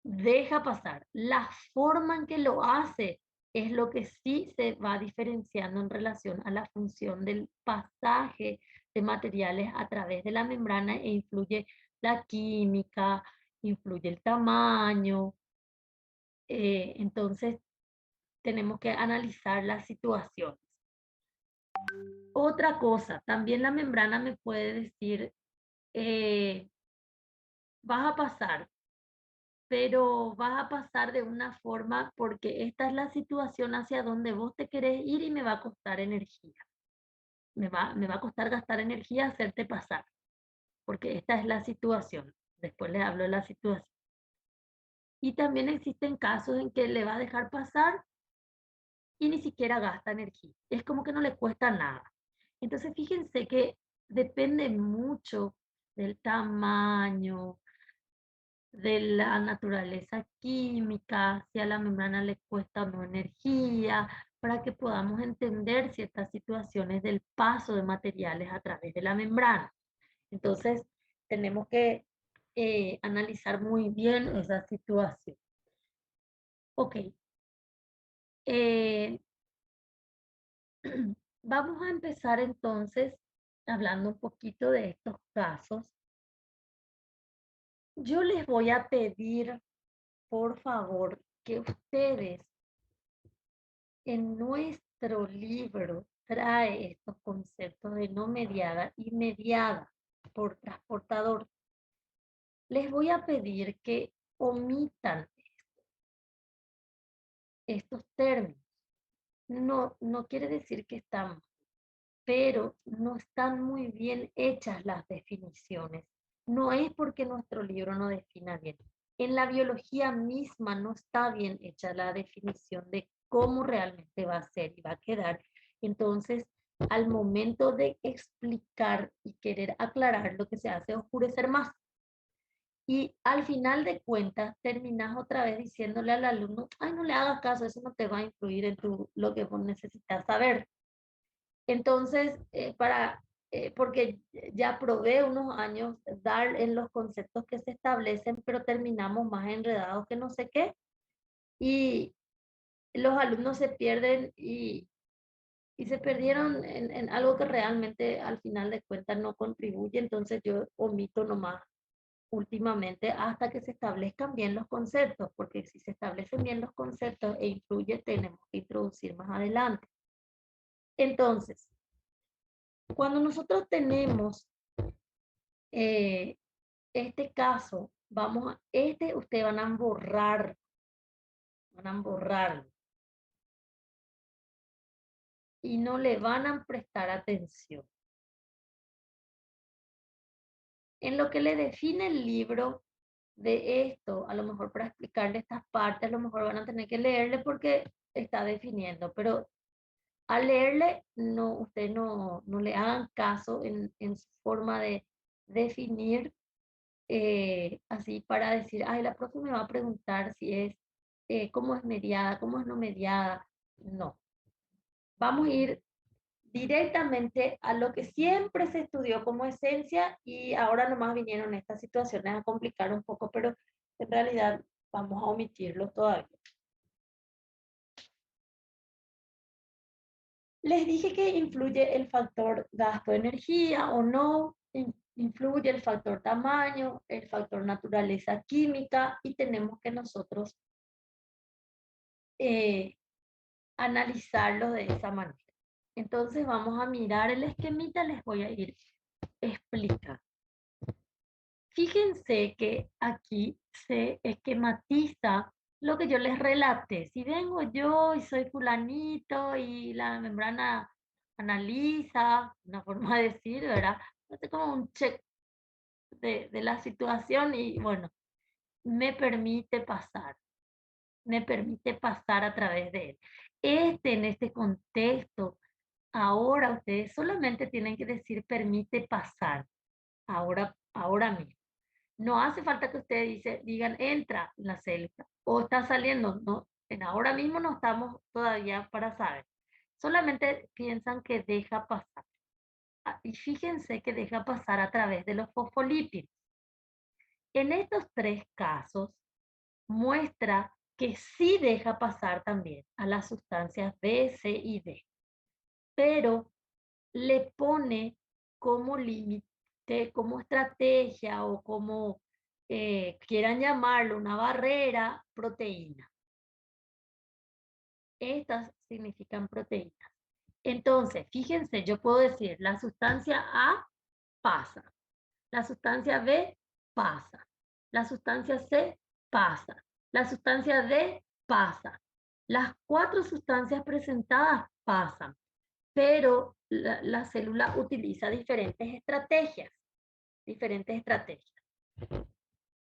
Speaker 1: deja pasar. La forma en que lo hace es lo que sí se va diferenciando en relación a la función del pasaje de materiales a través de la membrana e influye la química, influye el tamaño. Entonces, tenemos que analizar las situaciones. Otra cosa, también la membrana me puede decir, eh, vas a pasar, pero vas a pasar de una forma porque esta es la situación hacia donde vos te querés ir y me va a costar energía. Me va a costar gastar energía hacerte pasar, porque esta es la situación. Después les hablo de la situación. Y también existen casos en que le va a dejar pasar y ni siquiera gasta energía. Es como que no le cuesta nada. Entonces, fíjense que depende mucho del tamaño, de la naturaleza química, si a la membrana le cuesta o no energía, para que podamos entender ciertas situaciones del paso de materiales a través de la membrana. Entonces, tenemos que analizar muy bien esa situación. Ok, eh, vamos a empezar entonces hablando un poquito de estos casos. Yo les voy a pedir, por favor, que ustedes en nuestro libro trae estos conceptos de no mediada y mediada por transportador. Les voy a pedir que omitan estos términos. No quiere decir que están, pero no están muy bien hechas las definiciones. No es porque nuestro libro no defina bien. En la biología misma no está bien hecha la definición de cómo realmente va a ser y va a quedar. Entonces, al momento de explicar y querer aclarar, lo que se hace es oscurecer más. Y al final de cuentas, terminas otra vez diciéndole al alumno, ay, no le hagas caso, eso no te va a influir en lo que vos necesitas saber. Entonces, porque ya probé unos años dar en los conceptos que se establecen, pero terminamos más enredados que no sé qué, y los alumnos se pierden y se perdieron en algo que realmente al final de cuentas no contribuye, entonces yo omito nomás últimamente hasta que se establezcan bien los conceptos, porque si se establecen bien los conceptos e influye, tenemos que introducir más adelante. Entonces, cuando nosotros tenemos este caso, ustedes van a borrar y no le van a prestar atención. En lo que le define el libro de esto, a lo mejor para explicarle estas partes, a lo mejor van a tener que leerle porque está definiendo, pero al leerle, no, ustedes no le hagan caso en su forma de definir, así para decir, ay, la profe me va a preguntar si es, cómo es mediada, cómo es no mediada. No, vamos a ir directamente a lo que siempre se estudió como esencia y ahora nomás vinieron estas situaciones a complicar un poco, pero en realidad vamos a omitirlo todavía. Les dije que influye el factor gasto de energía o no, influye el factor tamaño, el factor naturaleza química y tenemos que nosotros eh, analizarlo de esa manera. Entonces vamos a mirar el esquemita, les voy a ir explicando. Fíjense que aquí se esquematiza lo que yo les relaté. Si vengo yo y soy fulanito y la membrana analiza, una forma de decir, ¿verdad? Hace como un check de la situación y bueno, me permite pasar, me permite pasar a través de él. En este contexto, ahora ustedes solamente tienen que decir permite pasar, ahora mismo. No hace falta que ustedes digan entra en la célula o está saliendo, no, en ahora mismo no estamos todavía para saber. Solamente piensan que deja pasar. Y fíjense que deja pasar a través de los fosfolípidos. En estos tres casos muestra que sí deja pasar también a las sustancias B, C y D, pero le pone como límite, como estrategia o como quieran llamarlo, una barrera, proteína. Estas significan proteínas. Entonces, fíjense, yo puedo decir, la sustancia A pasa, la sustancia B pasa, la sustancia C pasa, la sustancia D pasa. Las cuatro sustancias presentadas pasan, pero la célula utiliza diferentes estrategias.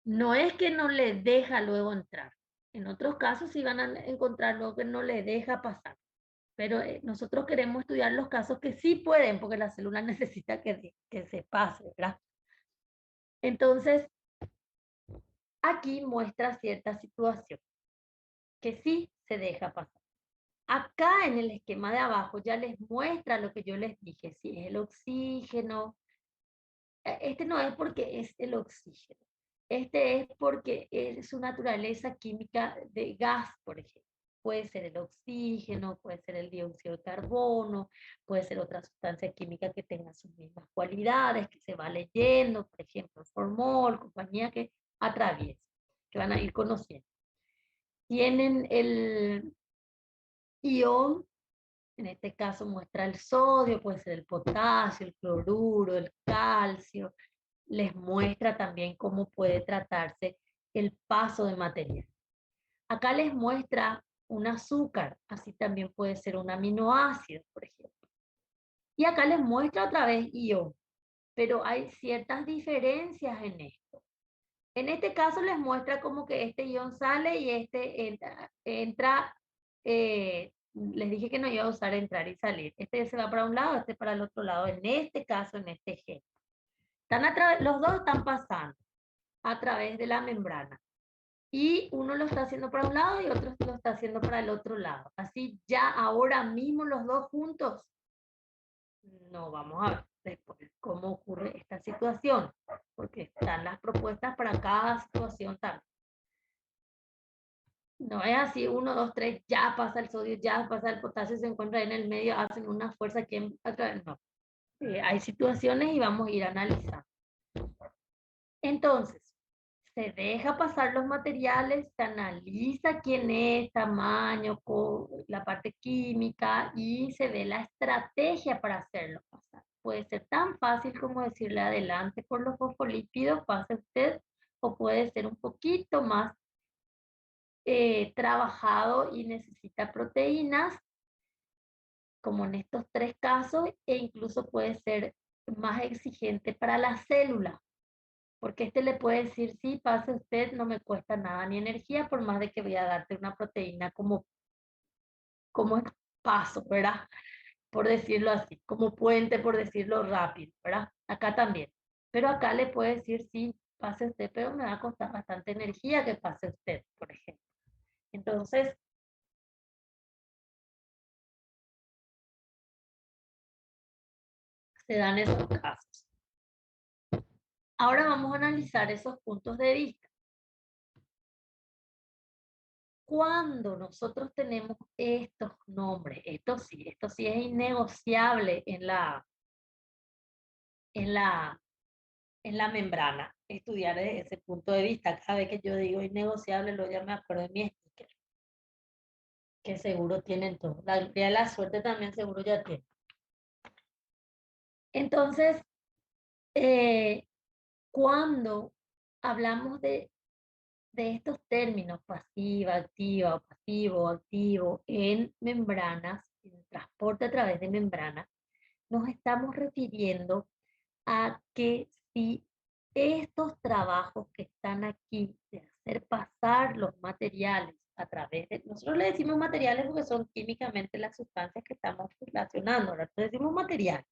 Speaker 1: No es que no le deja luego entrar. En otros casos sí van a encontrar luego que no le deja pasar. Pero nosotros queremos estudiar los casos que sí pueden, porque la célula necesita que se pase, ¿verdad? Entonces, aquí muestra cierta situación que sí se deja pasar. Acá en el esquema de abajo ya les muestra lo que yo les dije, si es el oxígeno. Este no es porque es el oxígeno, este es porque es su naturaleza química de gas, por ejemplo. Puede ser el oxígeno, puede ser el dióxido de carbono, puede ser otra sustancia química que tenga sus mismas cualidades, que se va leyendo, por ejemplo, formol, compañía que atraviesa, que van a ir conociendo. Tienen el ion, en este caso muestra el sodio, puede ser el potasio, el cloruro, el calcio. Les muestra también cómo puede tratarse el paso de material. Acá les muestra un azúcar, así también puede ser un aminoácido, por ejemplo. Y acá les muestra otra vez ion, pero hay ciertas diferencias en esto. En este caso les muestra como que este ion sale y este entra, les dije que no iba a usar entrar y salir. Este se va para un lado, este para el otro lado, en este caso, en este ejemplo. Los dos están pasando a través de la membrana. Y uno lo está haciendo para un lado y otro lo está haciendo para el otro lado. Así ya ahora mismo los dos juntos. No, vamos a ver después cómo ocurre esta situación, porque están las propuestas para cada situación también. No es así, 1, 2, 3, ya pasa el sodio, ya pasa el potasio, se encuentra en el medio, hacen una fuerza que no. Hay situaciones y vamos a ir analizando. Entonces, se deja pasar los materiales, se analiza quién es, tamaño, la parte química y se ve la estrategia para hacerlo pasar. Puede ser tan fácil como decirle adelante por los fosfolípidos, pase usted, o puede ser un poquito más trabajado y necesita proteínas, como en estos tres casos, e incluso puede ser más exigente para la célula. Porque este le puede decir, sí, pase usted, no me cuesta nada ni energía, por más de que voy a darte una proteína como paso, ¿verdad? Por decirlo así, como puente, por decirlo rápido, ¿verdad? Acá también. Pero acá le puede decir, sí, pase usted, pero me va a costar bastante energía que pase usted, por ejemplo. Entonces, se dan esos casos. Ahora vamos a analizar esos puntos de vista. Cuando nosotros tenemos estos nombres, esto sí es innegociable en la, en la membrana, estudiar desde ese punto de vista. Cada vez que yo digo innegociable, lo ya me acuerdo de mi sticker, que seguro tienen todo. La de la suerte también seguro ya tiene. Entonces, cuando hablamos de estos términos, pasiva, activa, o pasivo, activo, en membranas, en transporte a través de membranas, nos estamos refiriendo a que si estos trabajos que están aquí de hacer pasar los materiales a través de, nosotros le decimos materiales porque son químicamente las sustancias que estamos relacionando, ahora le decimos material.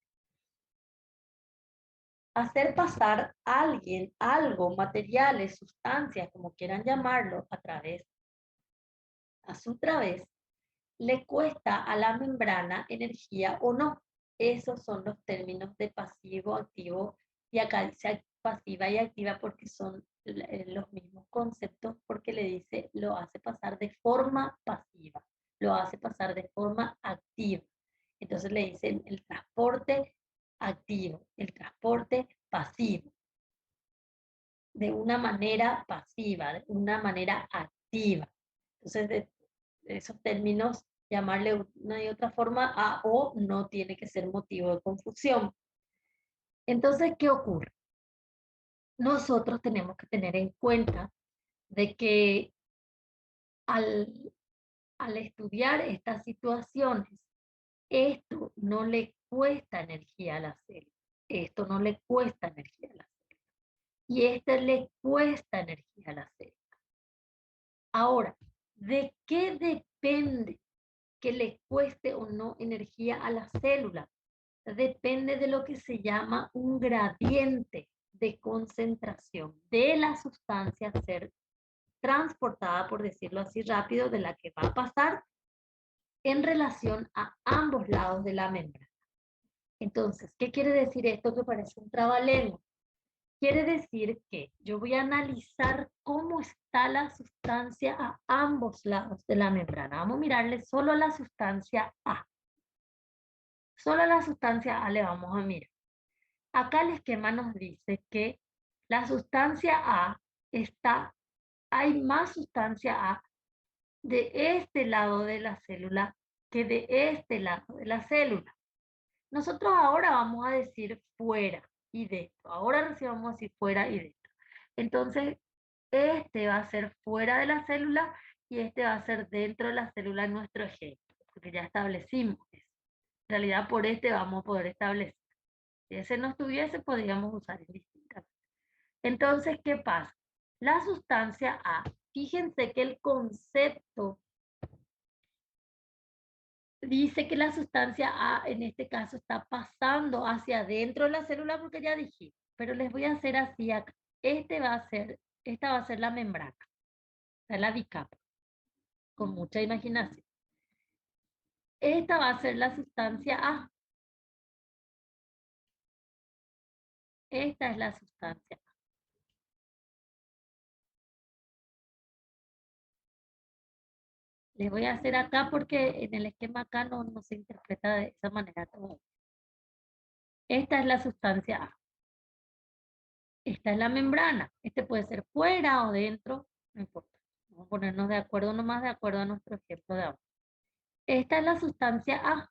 Speaker 1: Hacer pasar a alguien, algo, materiales, sustancias, como quieran llamarlo, a su través, le cuesta a la membrana energía o no. Esos son los términos de pasivo, activo, y acá dice pasiva y activa porque son los mismos conceptos, porque le dice, lo hace pasar de forma pasiva, lo hace pasar de forma activa. Entonces le dicen el transporte activo, el transporte pasivo, de una manera pasiva, de una manera activa. Entonces, de esos términos, llamarle una y otra forma a o no tiene que ser motivo de confusión. Entonces, ¿qué ocurre? Nosotros tenemos que tener en cuenta de que al estudiar estas situaciones, esto no le cuesta energía a la célula, esto no le cuesta energía a la célula, y este le cuesta energía a la célula. Ahora, ¿de qué depende que le cueste o no energía a la célula? Depende de lo que se llama un gradiente de concentración de la sustancia a ser transportada, por decirlo así rápido, de la que va a pasar en relación a ambos lados de la membrana. Entonces, ¿qué quiere decir esto que parece un trabalengua? Quiere decir que yo voy a analizar cómo está la sustancia a ambos lados de la membrana. Vamos a mirarle solo a la sustancia A. Solo a la sustancia A le vamos a mirar. Acá el esquema nos dice que la sustancia A hay más sustancia A de este lado de la célula que de este lado de la célula. Nosotros ahora vamos a decir fuera y dentro. Ahora recién vamos a decir fuera y dentro. Entonces, este va a ser fuera de la célula y este va a ser dentro de la célula en nuestro ejemplo, porque ya establecimos eso. En realidad, por este vamos a poder establecer. Si ese no estuviese, podríamos usar indistintamente. Entonces, ¿qué pasa? La sustancia A, fíjense que el concepto dice que la sustancia A en este caso está pasando hacia adentro de la célula porque ya dije, pero les voy a hacer así acá. Esta va a ser la membrana, la bicapa, con mucha imaginación. Esta va a ser la sustancia A. Esta es la sustancia A. Les voy a hacer acá porque en el esquema acá no se interpreta de esa manera todavía. Esta es la sustancia A. Esta es la membrana. Este puede ser fuera o dentro, no importa. Vamos a ponernos de acuerdo nomás de acuerdo a nuestro ejemplo de ahora. Esta es la sustancia A.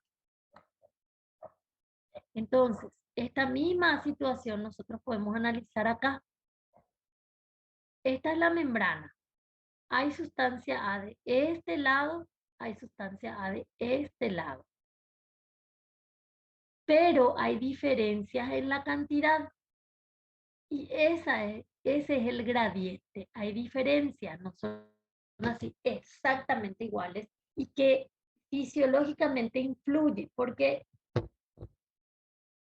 Speaker 1: Entonces, esta misma situación nosotros podemos analizar acá. Esta es la membrana. Hay sustancia A de este lado, hay sustancia A de este lado. Pero hay diferencias en la cantidad. Y ese es el gradiente. Hay diferencias, no son así exactamente iguales y que fisiológicamente influye, porque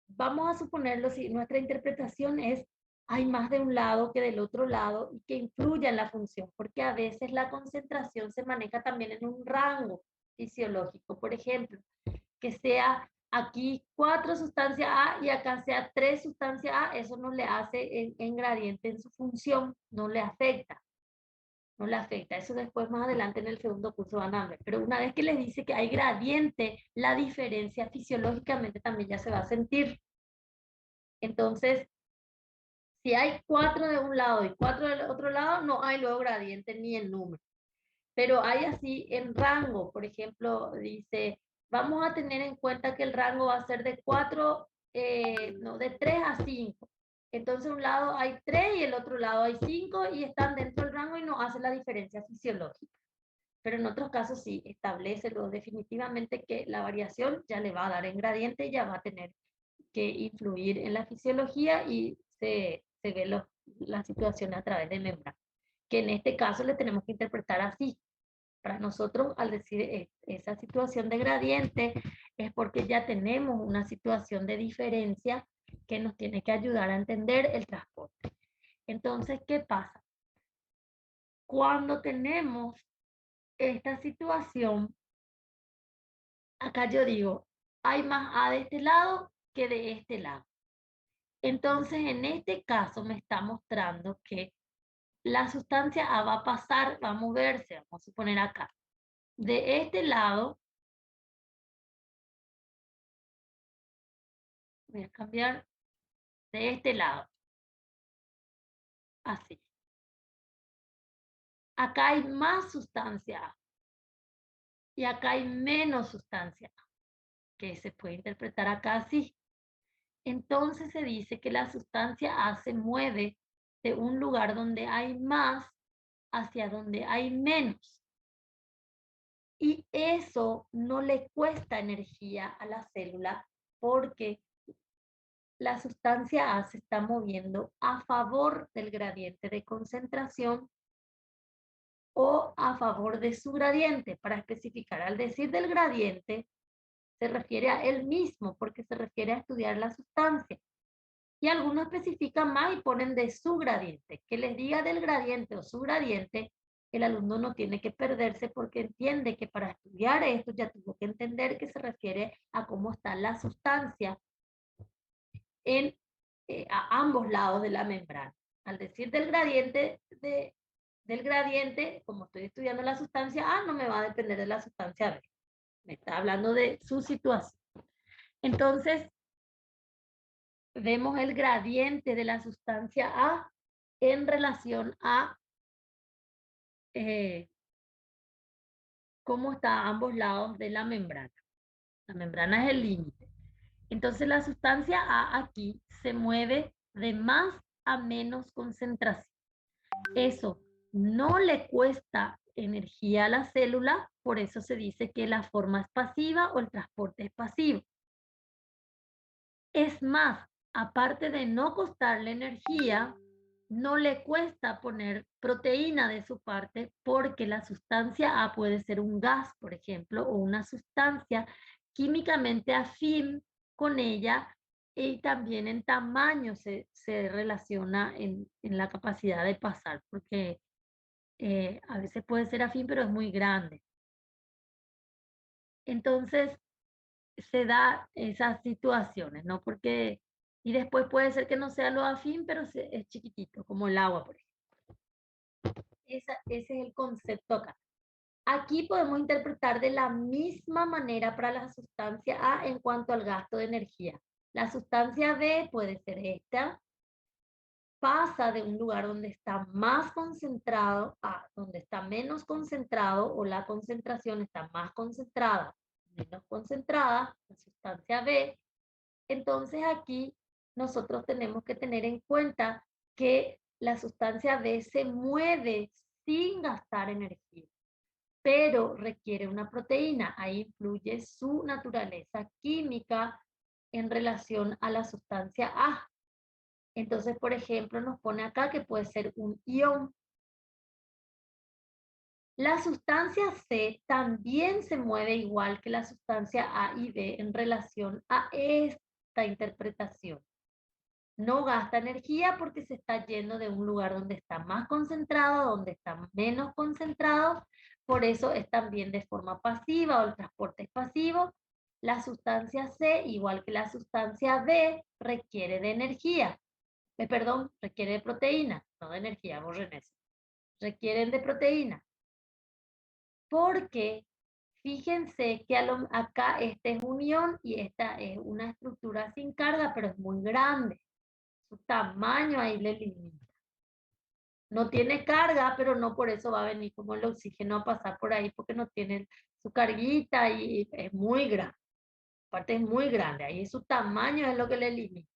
Speaker 1: vamos a suponerlo si nuestra interpretación es hay más de un lado que del otro lado y que influye en la función, porque a veces la concentración se maneja también en un rango fisiológico, por ejemplo, que sea aquí 4 sustancias A y acá sea 3 sustancias A, eso no le hace en gradiente en su función, no le afecta. No le afecta. Eso después más adelante en el segundo curso van a ver. Pero una vez que les dice que hay gradiente, la diferencia fisiológicamente también ya se va a sentir. Entonces, si hay 4 de un lado y 4 del otro lado, no hay luego gradiente ni en número. Pero hay así en rango, por ejemplo, dice, vamos a tener en cuenta que el rango va a ser de 4, no, de 3 a 5. Entonces, un lado hay 3 y el otro lado hay 5 y están dentro del rango y no hace la diferencia fisiológica. Pero en otros casos sí, establece definitivamente que la variación ya le va a dar en gradiente, ya va a tener que influir en la fisiología y se ve la situación a través de membrana. Que en este caso le tenemos que interpretar así. Para nosotros, al decir esa situación de gradiente, es porque ya tenemos una situación de diferencia que nos tiene que ayudar a entender el transporte. Entonces, ¿qué pasa? Cuando tenemos esta situación, acá yo digo, hay más A de este lado que de este lado. Entonces, en este caso me está mostrando que la sustancia A va a pasar, va a moverse, vamos a suponer acá. De este lado, voy a cambiar de este lado, así. Acá hay más sustancia A y acá hay menos sustancia A, que se puede interpretar acá así. Entonces se dice que la sustancia A se mueve de un lugar donde hay más hacia donde hay menos. Y eso no le cuesta energía a la célula porque la sustancia A se está moviendo a favor del gradiente de concentración o a favor de su gradiente. Para especificar, al decir del gradiente, se refiere a él mismo porque se refiere a estudiar la sustancia. Y algunos especifican más y ponen de su gradiente. Que les diga del gradiente o su gradiente, el alumno no tiene que perderse porque entiende que para estudiar esto ya tuvo que entender que se refiere a cómo está la sustancia en, a ambos lados de la membrana. Al decir del gradiente, como estoy estudiando la sustancia A, no me va a depender de la sustancia B. Me está hablando de su situación. Entonces, vemos el gradiente de la sustancia A en relación a cómo está a ambos lados de la membrana. La membrana es el límite. Entonces la sustancia A aquí se mueve de más a menos concentración. Eso no le cuesta energía a la célula, por eso se dice que la forma es pasiva o el transporte es pasivo. Es más, aparte de no costarle energía, no le cuesta poner proteína de su parte porque la sustancia A puede ser un gas, por ejemplo, o una sustancia químicamente afín con ella y también en tamaño se relaciona en la capacidad de pasar, porque a veces puede ser afín, pero es muy grande. Entonces, se da esas situaciones, ¿no? Porque, y después puede ser que no sea lo afín, pero es chiquitito, como el agua, por ejemplo. Ese es el concepto acá. Aquí podemos interpretar de la misma manera para la sustancia A en cuanto al gasto de energía. La sustancia B puede ser esta, pasa de un lugar donde está más concentrado a donde está menos concentrado o la concentración está más concentrada, menos concentrada, la sustancia B. Entonces aquí nosotros tenemos que tener en cuenta que la sustancia B se mueve sin gastar energía, pero requiere una proteína. Ahí influye su naturaleza química en relación a la sustancia A. Entonces, por ejemplo, nos pone acá que puede ser un ion. La sustancia C también se mueve igual que la sustancia A y B en relación a esta interpretación. No gasta energía porque se está yendo de un lugar donde está más concentrado a donde está menos concentrado. Por eso es también de forma pasiva o el transporte es pasivo. La sustancia C, igual que la sustancia B, requiere de energía. Perdón, requiere de proteína, no de energía, borren eso. Requieren de proteína. Porque fíjense que acá este es un ion y esta es una estructura sin carga, pero es muy grande. Su tamaño ahí le limita. No tiene carga, pero no por eso va a venir como el oxígeno a pasar por ahí, porque no tiene su carguita y es muy grande. Aparte es muy grande, ahí su tamaño es lo que le limita.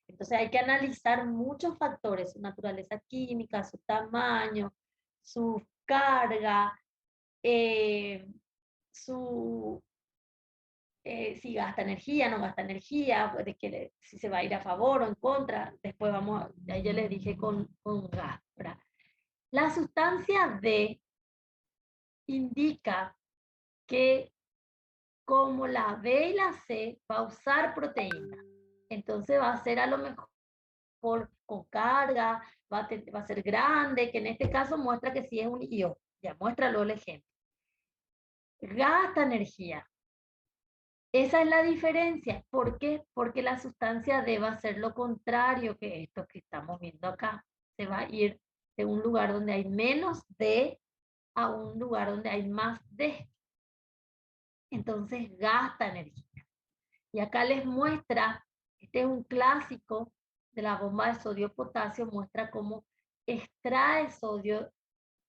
Speaker 1: Entonces hay que analizar muchos factores, su naturaleza química, su tamaño, su carga, su si gasta energía, no gasta energía, si se va a ir a favor o en contra. Después vamos, ya yo les dije con gas. ¿Verdad? La sustancia D indica que como la B y la C va a usar proteína, entonces va a ser a lo mejor con carga, va a ser grande, que en este caso muestra que sí es un ion. Ya, muéstralo el ejemplo. Gasta energía. Esa es la diferencia. ¿Por qué? Porque la sustancia D va a ser lo contrario que esto que estamos viendo acá. Se va a ir de un lugar donde hay menos D a un lugar donde hay más D. Entonces gasta energía. Y acá les muestra, este es un clásico de la bomba de sodio-potasio, muestra cómo extrae sodio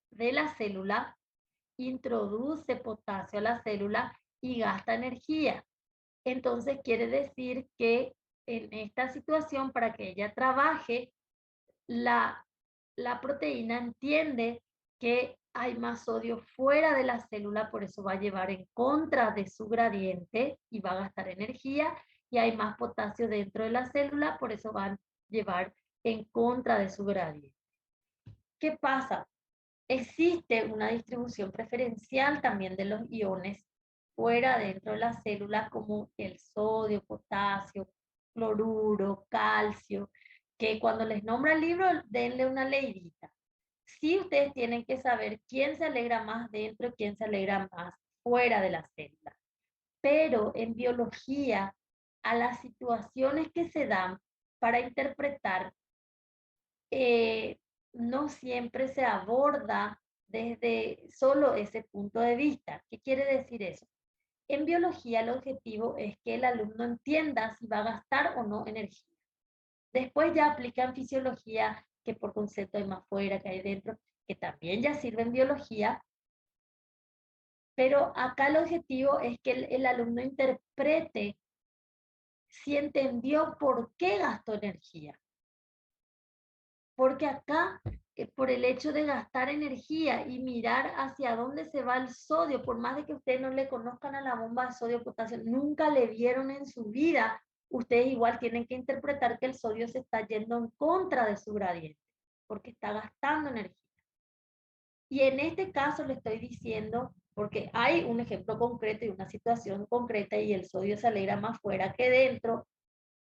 Speaker 1: de la célula, introduce potasio a la célula y gasta energía. Entonces quiere decir que en esta situación, para que ella trabaje, la proteína entiende que hay más sodio fuera de la célula, por eso va a llevar en contra de su gradiente y va a gastar energía, y hay más potasio dentro de la célula, por eso va a llevar en contra de su gradiente. ¿Qué pasa? Existe una distribución preferencial también de los iones fuera dentro de la célula, como el sodio, potasio, cloruro, calcio, que cuando les nombra el libro, denle una leidita. Sí, ustedes tienen que saber quién se alegra más dentro y quién se alegra más fuera de la célula. Pero en biología, a las situaciones que se dan para interpretar, no siempre se aborda desde solo ese punto de vista. ¿Qué quiere decir eso? En biología el objetivo es que el alumno entienda si va a gastar o no energía. Después ya aplica en fisiología, que por concepto hay más fuera, que hay dentro, que también ya sirve en biología, pero acá el objetivo es que el alumno interprete si entendió por qué gastó energía. Porque acá, por el hecho de gastar energía y mirar hacia dónde se va el sodio, por más de que ustedes no le conozcan a la bomba de sodio-potasio, nunca le vieron en su vida, ustedes igual tienen que interpretar que el sodio se está yendo en contra de su gradiente, porque está gastando energía. Y en este caso le estoy diciendo, porque hay un ejemplo concreto y una situación concreta y el sodio se alegra más fuera que dentro,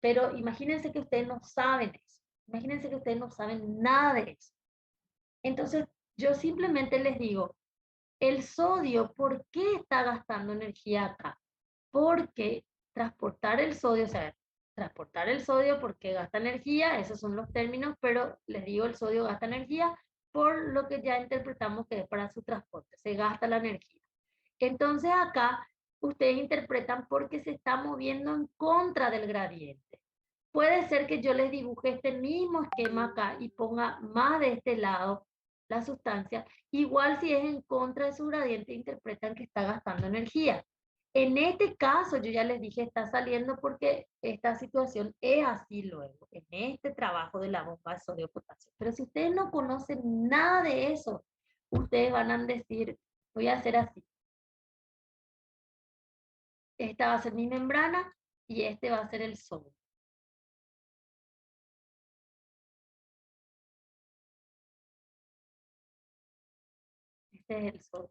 Speaker 1: pero imagínense que ustedes no saben eso. Imagínense que ustedes no saben nada de eso. Entonces, yo simplemente les digo, el sodio, ¿por qué está gastando energía acá? Porque transportar el sodio, o sea, transportar el sodio porque gasta energía, esos son los términos, pero les digo, el sodio gasta energía por lo que ya interpretamos que es para su transporte, se gasta la energía. Entonces acá ustedes interpretan porque se está moviendo en contra del gradiente. Puede ser que yo les dibuje este mismo esquema acá y ponga más de este lado la sustancia. Igual si es en contra de su gradiente, interpretan que está gastando energía. En este caso, yo ya les dije, está saliendo porque esta situación es así luego, en este trabajo de la bomba de sodio-potasio. Pero si ustedes no conocen nada de eso, ustedes van a decir, voy a hacer así. Esta va a ser mi membrana y este va a ser el sodio. Este es el sodio.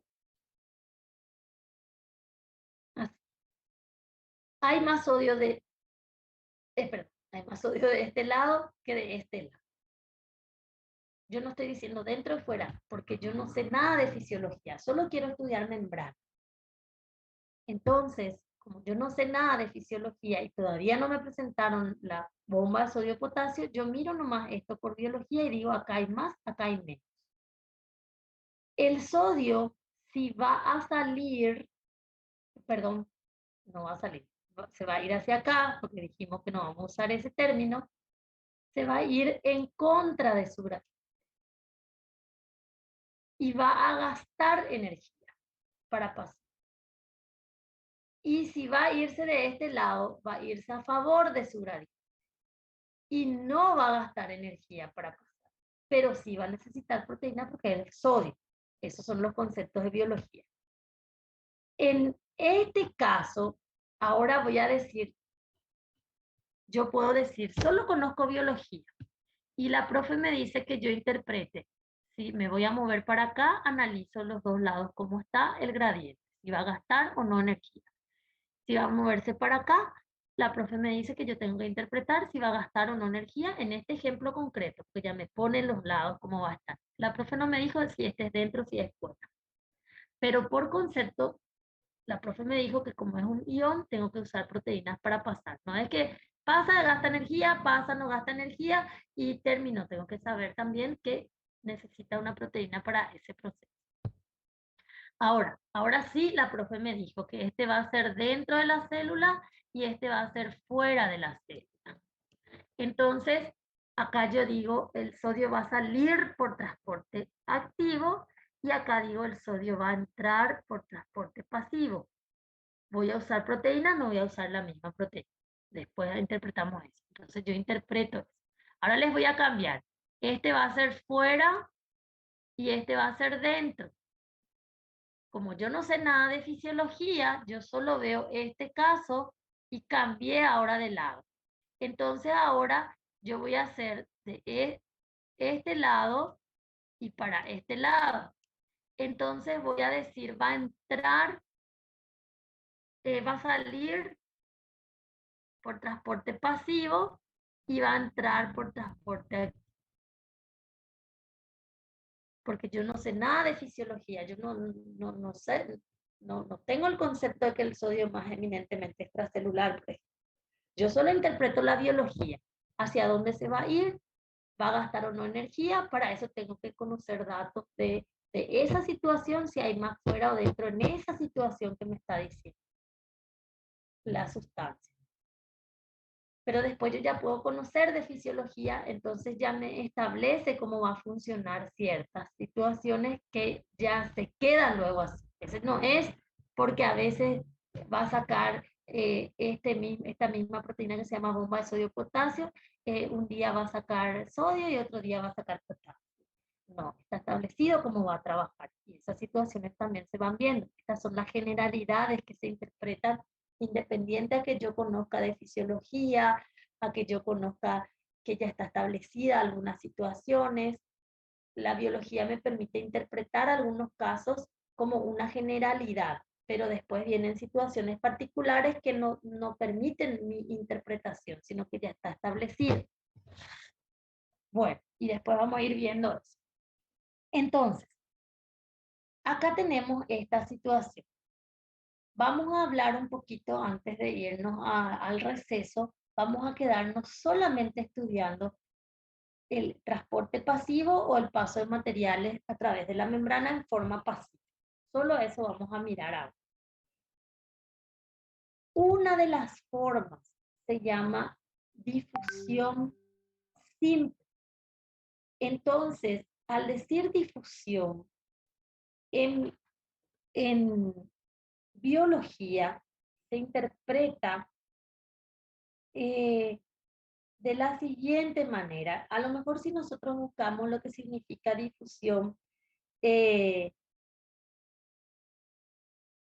Speaker 1: Así. Hay más sodio perdón, hay más sodio de este lado que de este lado. Yo no estoy diciendo dentro o fuera, porque yo no sé nada de fisiología, solo quiero estudiar membrana. Entonces, como yo no sé nada de fisiología y todavía no me presentaron la bomba de sodio-potasio, yo miro nomás esto por biología y digo, acá hay más, acá hay menos. El sodio, si va a salir, perdón, no va a salir, se va a ir hacia acá, porque dijimos que no vamos a usar ese término, se va a ir en contra de su gradiente y va a gastar energía para pasar. Y si va a irse de este lado, va a irse a favor de su gradiente y no va a gastar energía para pasar, pero sí va a necesitar proteína porque es el sodio. Esos son los conceptos de biología. En este caso, ahora voy a decir, yo puedo decir, solo conozco biología y la profe me dice que yo interprete Si me voy a mover para acá, analizo los dos lados, cómo está el gradiente, si va a gastar o no energía. Si va a moverse para acá, la profe me dice que yo tengo que interpretar si va a gastar o no energía en este ejemplo concreto, porque ya me pone en los lados cómo va a estar. La profe no me dijo si este es dentro, si es fuera. Pero por concepto, la profe me dijo que como es un ion, tengo que usar proteínas para pasar. No es que pasa, gasta energía, pasa, no gasta energía y termino. Tengo que saber también que necesita una proteína para ese proceso. Ahora sí, la profe me dijo que este va a ser dentro de la célula y este va a ser fuera de la célula. Entonces, acá yo digo, el sodio va a salir por transporte activo y acá digo, el sodio va a entrar por transporte pasivo. Voy a usar proteína, no voy a usar la misma proteína. Después interpretamos eso. Entonces yo interpreto eso. Ahora les voy a cambiar. Este va a ser fuera y este va a ser dentro. Como yo no sé nada de fisiología, yo solo veo este caso y cambié ahora de lado. Entonces ahora yo voy a hacer de este lado y para este lado. Entonces voy a decir, va a entrar, va a salir por transporte pasivo y va a entrar por transporte activo. Porque yo no sé nada de fisiología, yo no sé, no tengo el concepto de que el sodio es más eminentemente extracelular. Pues. Yo solo interpreto la biología, hacia dónde se va a ir, va a gastar o no energía, para eso tengo que conocer datos de esa situación, si hay más fuera o dentro en esa situación que me está diciendo la sustancia. Pero después yo ya puedo conocer de fisiología, entonces ya me establece cómo va a funcionar ciertas situaciones que ya se quedan luego así. Ese no es porque a veces va a sacar esta misma proteína que se llama bomba de sodio-potasio, un día va a sacar sodio y otro día va a sacar potasio. No, está establecido cómo va a trabajar y esas situaciones también se van viendo. Estas son las generalidades que se interpretan independiente a que yo conozca de fisiología, a que yo conozca que ya está establecida algunas situaciones. La biología me permite interpretar algunos casos como una generalidad, pero después vienen situaciones particulares que no permiten mi interpretación, sino que ya está establecido. Bueno, y después vamos a ir viendo eso. Entonces, acá tenemos esta situación. Vamos a hablar un poquito antes de irnos al receso, vamos a quedarnos solamente estudiando el transporte pasivo o el paso de materiales a través de la membrana en forma pasiva. Solo eso vamos a mirar ahora. Una de las formas se llama difusión simple. Entonces, al decir difusión, en biología se interpreta de la siguiente manera. A lo mejor si nosotros buscamos lo que significa difusión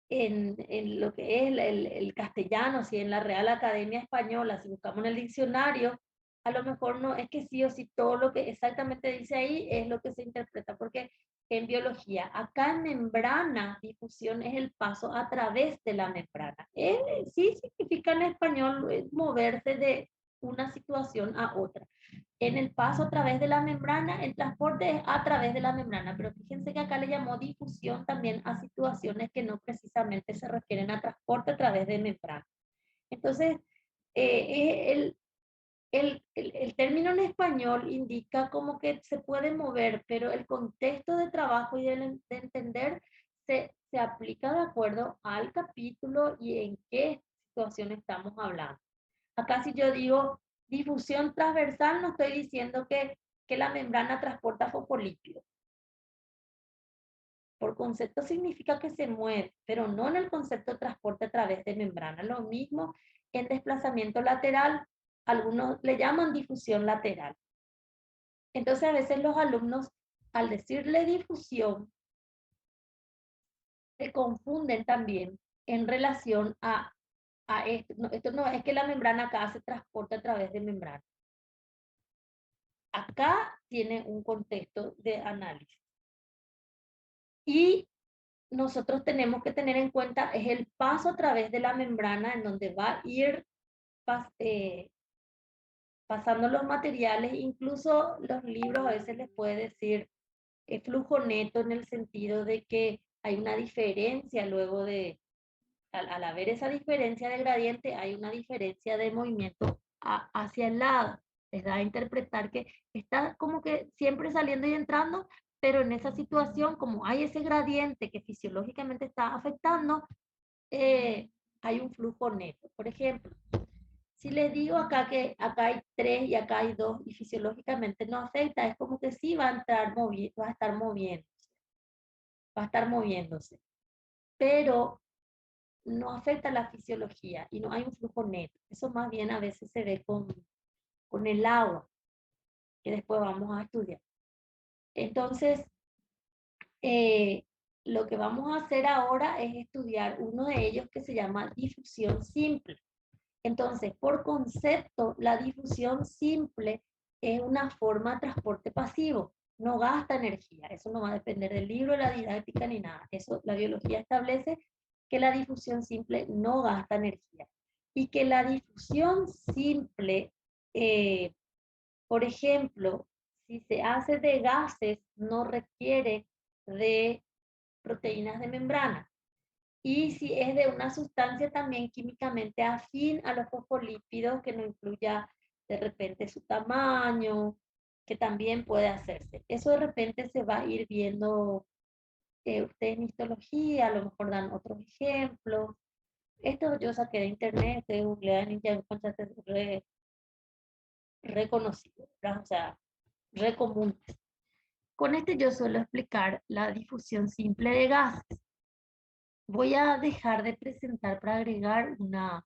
Speaker 1: en lo que es el castellano, si en la Real Academia Española, si buscamos en el diccionario, a lo mejor no es que sí o sí todo lo que exactamente dice ahí es lo que se interpreta, porque en biología, acá en membrana, difusión es el paso a través de la membrana. Sí significa en español moverse de una situación a otra. En el paso a través de la membrana, el transporte es a través de la membrana, pero fíjense que acá le llamó difusión también a situaciones que no precisamente se refieren a transporte a través de membrana. Entonces, el término en español indica como que se puede mover, pero el contexto de trabajo y de entender se aplica de acuerdo al capítulo y en qué situación estamos hablando. Acá si yo digo difusión transversal, no estoy diciendo que la membrana transporta fosfolípidos. Por concepto significa que se mueve, pero no en el concepto de transporte a través de membrana. Lo mismo en desplazamiento lateral, algunos le llaman difusión lateral. Entonces a veces los alumnos, al decirle difusión, se confunden también en relación a esto. No, esto no es que la membrana acá se transporta a través de membrana. Acá tiene un contexto de análisis. Y nosotros tenemos que tener en cuenta es el paso a través de la membrana en donde va a ir pasando los materiales. Incluso los libros a veces les puede decir flujo neto en el sentido de que hay una diferencia luego de, al haber esa diferencia de gradiente, hay una diferencia de movimiento hacia el lado. Les da a interpretar que está como que siempre saliendo y entrando, pero en esa situación, como hay ese gradiente que fisiológicamente está afectando, hay un flujo neto. Por ejemplo, si les digo acá que acá hay 3 y acá hay 2 y fisiológicamente no afecta, es como que sí va a entrar va a estar moviéndose, pero no afecta la fisiología y no hay un flujo neto. Eso más bien a veces se ve con el agua, que después vamos a estudiar. Entonces, eh, lo que vamos a hacer ahora es estudiar uno de ellos que se llama difusión simple. Entonces, por concepto, la difusión simple es una forma de transporte pasivo, no gasta energía. Eso no va a depender del libro, de la didáctica ni nada. Eso la biología establece que la difusión simple no gasta energía y que la difusión simple, eh, por ejemplo, si se hace de gases, no requiere de proteínas de membrana. Y si es de una sustancia también químicamente afín a los fosfolípidos, que no incluya de repente su tamaño, que también puede hacerse. Eso de repente se va a ir viendo ustedes en histología, a lo mejor dan otros ejemplos. Esto yo saqué de internet, ustedes googlean y ya encuentran reconocido, ¿verdad? O sea, re común. Con este yo suelo explicar la difusión simple de gases. Voy a dejar de presentar para agregar una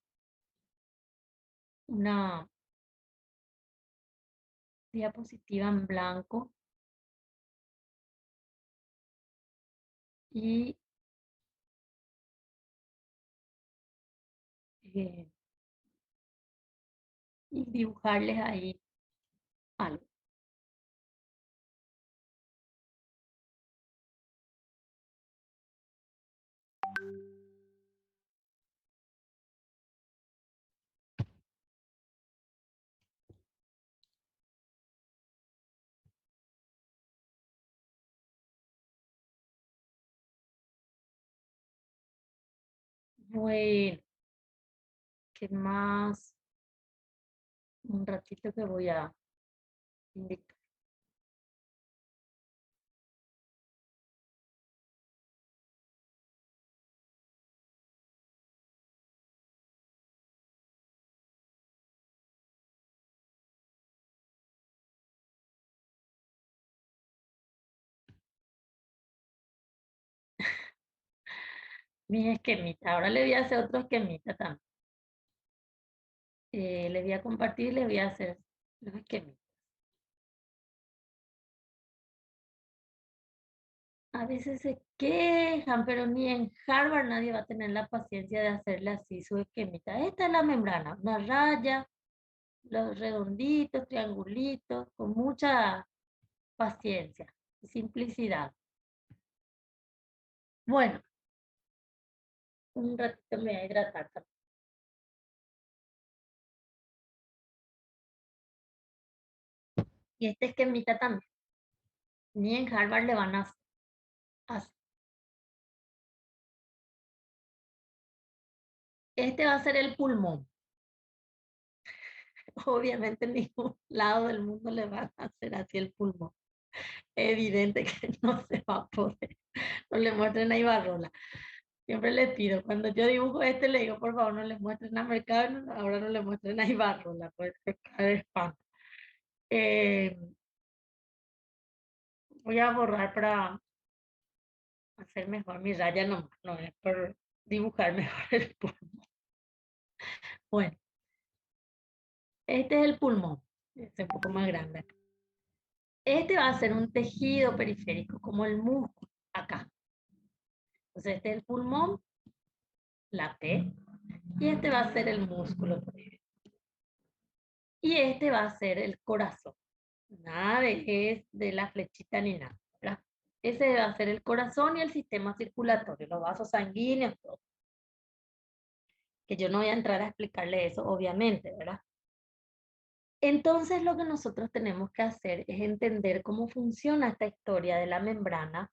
Speaker 1: diapositiva en blanco y, eh, y dibujarles ahí algo. Bueno, ¿qué más? Un ratito que voy a indicar. Mis esquemitas. Ahora le voy a hacer otro esquemita también. Les voy a compartir y les voy a hacer los esquemitas. A veces se quejan, pero ni en Harvard nadie va a tener la paciencia de hacerle así su esquemita. Esta es la membrana, una raya, los redonditos, triangulitos, con mucha paciencia y simplicidad. Bueno, un ratito me voy a hidratar también. Y este esquemita también. Ni en Harvard le van a hacer. Este va a ser el pulmón. Obviamente en ningún lado del mundo le van a hacer así el pulmón. Es evidente que no se va a poder. No le muestren a Ibarrola. Siempre les pido, cuando yo dibujo este, le digo, por favor, no le muestren a Mercado, ahora no le muestren a Ibarrola, pues caer espanto. Eh, Voy a borrar para hacer mejor mi raya nomás, no es por dibujar mejor el pulmón. Bueno, este es el pulmón, es un poco más grande. Este va a ser un tejido periférico, como el músculo, acá. Entonces este es el pulmón, la P, y este va a ser el músculo. Y este va a ser el corazón. Nada de la flechita ni nada, ¿verdad? Ese va a ser el corazón y el sistema circulatorio, los vasos sanguíneos, todo. Que yo no voy a entrar a explicarle eso, obviamente, ¿verdad? Entonces lo que nosotros tenemos que hacer es entender cómo funciona esta historia de la membrana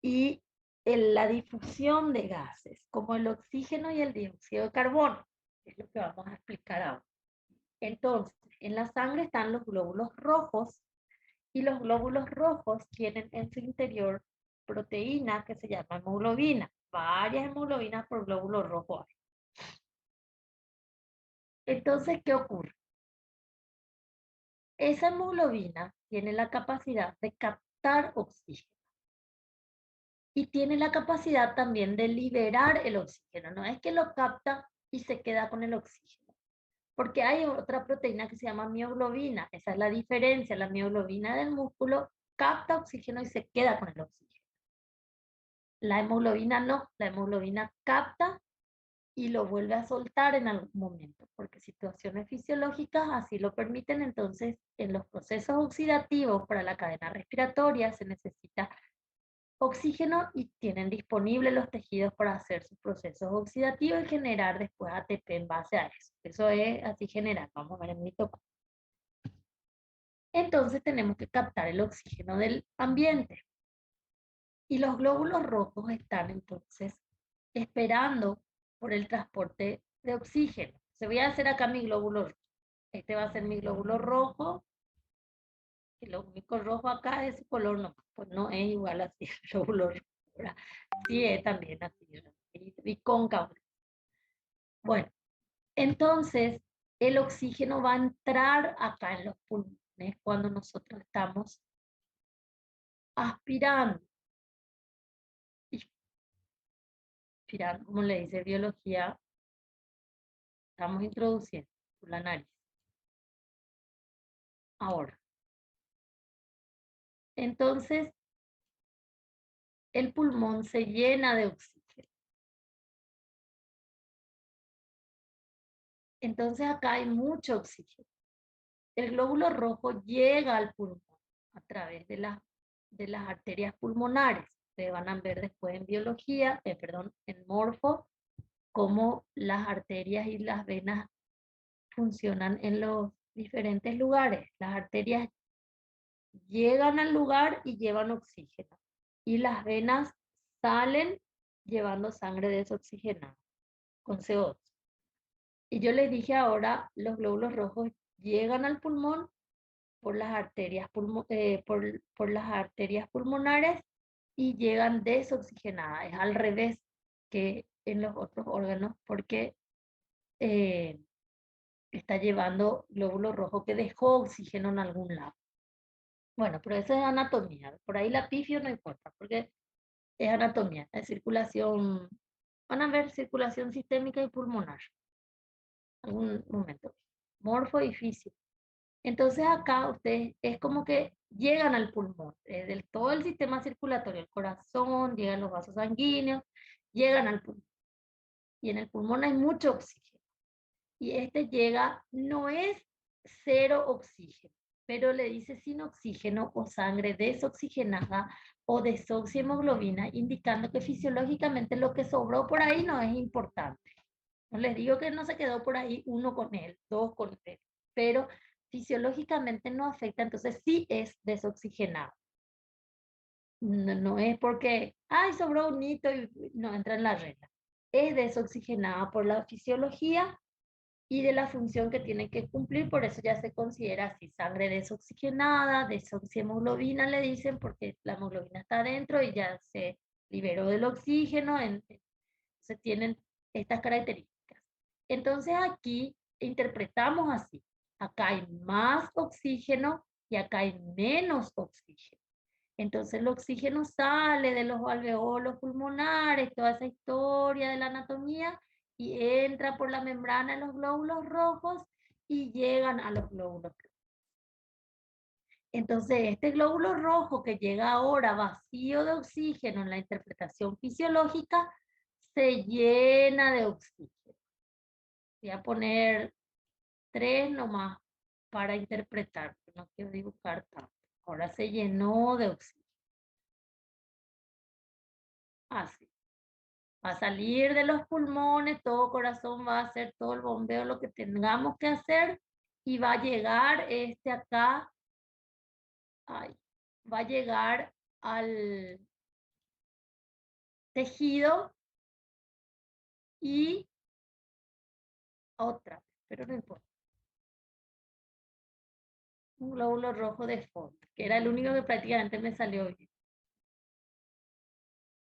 Speaker 1: y la difusión de gases, como el oxígeno y el dióxido de carbono, que es lo que vamos a explicar ahora. Entonces, en la sangre están los glóbulos rojos y los glóbulos rojos tienen en su interior proteína que se llama hemoglobina. Varias hemoglobinas por glóbulo rojo hay. Entonces, ¿qué ocurre? Esa hemoglobina tiene la capacidad de captar oxígeno y tiene la capacidad también de liberar el oxígeno. No es que lo capta y se queda con el oxígeno, porque hay otra proteína que se llama mioglobina. Esa es la diferencia. La mioglobina del músculo capta oxígeno y se queda con el oxígeno. La hemoglobina no, la hemoglobina capta y lo vuelve a soltar en algún momento, porque situaciones fisiológicas así lo permiten. Entonces, en los procesos oxidativos para la cadena respiratoria se necesita oxígeno y tienen disponibles los tejidos para hacer sus procesos oxidativos y generar después ATP en base a eso. Eso es así general, vamos a ver en mitocondria. Entonces tenemos que captar el oxígeno del ambiente y los glóbulos rojos están entonces esperando por el transporte de oxígeno. Se voy a hacer acá mi glóbulo rojo. Este va a ser mi glóbulo rojo. Y lo único rojo acá es su color, no, pues no es igual así el glóbulo rojo. Sí es también así, y cóncavo. Bueno, entonces el oxígeno va a entrar acá en los pulmones cuando nosotros estamos aspirando. Aspirando, como le dice biología, estamos introduciendo por la nariz. Ahora, entonces el pulmón se llena de oxígeno. Entonces acá hay mucho oxígeno. El glóbulo rojo llega al pulmón a través de las arterias pulmonares. Ustedes van a ver después en biología, perdón, en morfo, cómo las arterias y las venas funcionan en los diferentes lugares. Las arterias llegan al lugar y llevan oxígeno. Y las venas salen llevando sangre desoxigenada con CO2. Y yo les dije ahora, los glóbulos rojos llegan al pulmón por las arterias, por las arterias pulmonares y llegan desoxigenadas. Es al revés que en los otros órganos porque eh, está llevando glóbulo rojo que dejó oxígeno en algún lado. Bueno, pero eso es anatomía. Por ahí la pifio no importa porque es anatomía, es circulación. Van a ver circulación sistémica y pulmonar. Algún momento. Morfo y fisio. Entonces acá ustedes es como que llegan al pulmón, todo el sistema circulatorio, el corazón, llegan los vasos sanguíneos, llegan al pulmón. Y en el pulmón hay mucho oxígeno. Y este llega, no es cero oxígeno, pero le dice sin oxígeno o sangre desoxigenada o desoxiemoglobina, indicando que fisiológicamente lo que sobró por ahí no es importante. No les digo que no se quedó por ahí uno con él, dos con él, pero fisiológicamente no afecta, entonces sí es desoxigenado. No, no es porque, ay, sobró un hito y no entra en la regla. Es desoxigenada por la fisiología y de la función que tiene que cumplir, por eso ya se considera así, sangre desoxigenada, desoxiemoglobina le dicen, porque la hemoglobina está adentro y ya se liberó del oxígeno, se tienen estas características. Entonces aquí interpretamos así, acá hay más oxígeno y acá hay menos oxígeno. Entonces el oxígeno sale de los alveolos pulmonares, toda esa historia de la anatomía, y entra por la membrana en los glóbulos rojos y llegan a los glóbulos blancos. Entonces este glóbulo rojo que llega ahora vacío de oxígeno en la interpretación fisiológica, se llena de oxígeno. Voy a poner 3 nomás para interpretar, no quiero dibujar tanto. Ahora se llenó de oxígeno. así. Va a salir de los pulmones, todo corazón va a hacer todo el bombeo, lo que tengamos que hacer, y va a llegar acá, ay, va a llegar al tejido y otra, pero no importa, un glóbulo rojo deforme, que era el único que prácticamente me salió bien.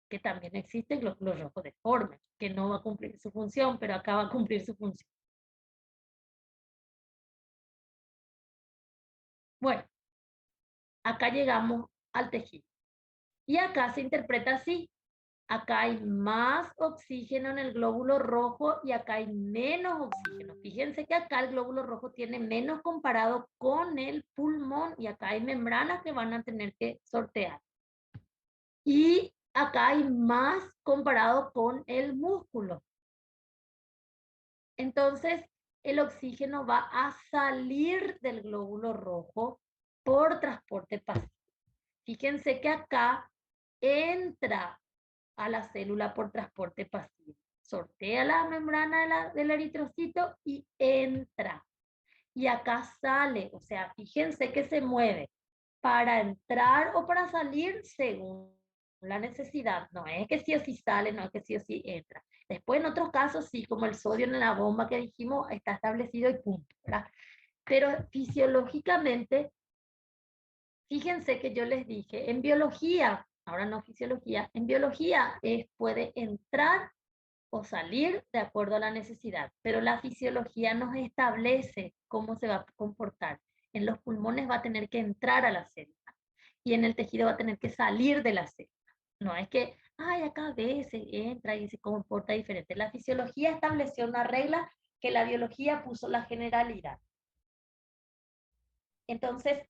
Speaker 1: Que también existe el glóbulo rojo deforme, que no va a cumplir su función, pero acá va a cumplir su función. Bueno, acá llegamos al tejido. Y acá se interpreta así. Acá hay más oxígeno en el glóbulo rojo y acá hay menos oxígeno. Fíjense que acá el glóbulo rojo tiene menos comparado con el pulmón y acá hay membranas que van a tener que sortear. Y acá hay más comparado con el músculo. Entonces, el oxígeno va a salir del glóbulo rojo por transporte pasivo. Fíjense que acá entra a la célula por transporte pasivo. Sortea la membrana del eritrocito y entra. Y acá sale, o sea, fíjense que se mueve para entrar o para salir según la necesidad. No es que sí o sí sale, no es que sí o sí entra. Después en otros casos sí, como el sodio en la bomba que dijimos, está establecido y punto, ¿verdad? Pero fisiológicamente, fíjense que yo les dije, en biología, ahora no fisiología, en biología puede entrar o salir de acuerdo a la necesidad, pero la fisiología nos establece cómo se va a comportar. En los pulmones va a tener que entrar a la célula y en el tejido va a tener que salir de la célula. No es que, ay, acá a veces entra y se comporta diferente. La fisiología estableció una regla que la biología puso la generalidad. Entonces,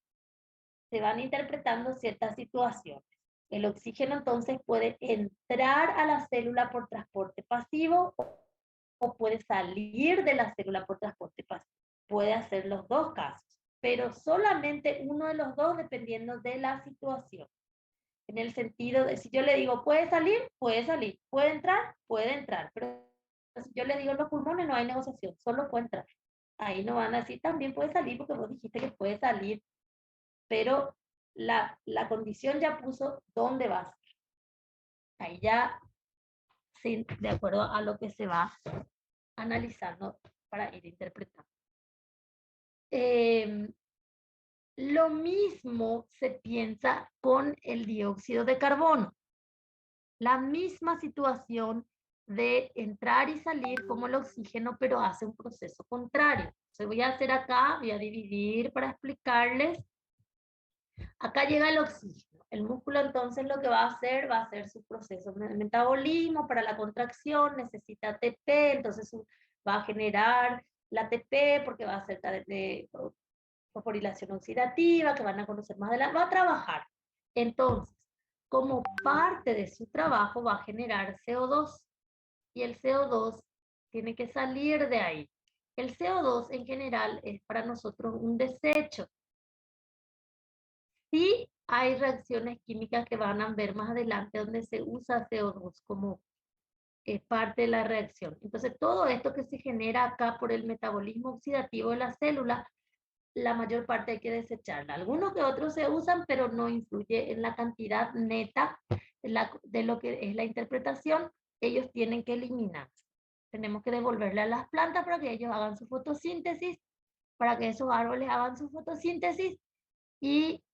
Speaker 1: se van interpretando ciertas situaciones. El oxígeno entonces puede entrar a la célula por transporte pasivo o puede salir de la célula por transporte pasivo. Puede hacer los dos casos, pero solamente uno de los dos dependiendo de la situación. En el sentido de si yo le digo puede salir, puede entrar, pero si yo le digo en los pulmones no hay negociación, solo puede entrar. Ahí no van a decir también puede salir porque vos dijiste que puede salir, pero la condición ya puso dónde vas. Ahí ya, sí, de acuerdo a lo que se va analizando para ir interpretando. Lo mismo se piensa con el dióxido de carbono. La misma situación de entrar y salir como el oxígeno, pero hace un proceso contrario. Entonces voy a hacer acá, voy a dividir para explicarles. Acá llega el oxígeno. El músculo entonces lo que va a hacer su proceso de metabolismo para la contracción, necesita ATP, entonces va a generar la ATP porque va a hacer de fosforilación oxidativa, que van a conocer más adelante, va a trabajar. Entonces, como parte de su trabajo va a generar CO2 y el CO2 tiene que salir de ahí. El CO2 en general es para nosotros un desecho. Sí hay reacciones químicas que van a ver más adelante donde se usa CO2 como parte de la reacción. Entonces, todo esto que se genera acá por el metabolismo oxidativo de la célula, la mayor parte hay que desecharla. Algunos que otros se usan, pero no influye en la cantidad neta de lo que es la interpretación. Ellos tienen que eliminar. Tenemos que devolverle a las plantas para que ellos hagan su fotosíntesis, para que esos árboles hagan su fotosíntesis y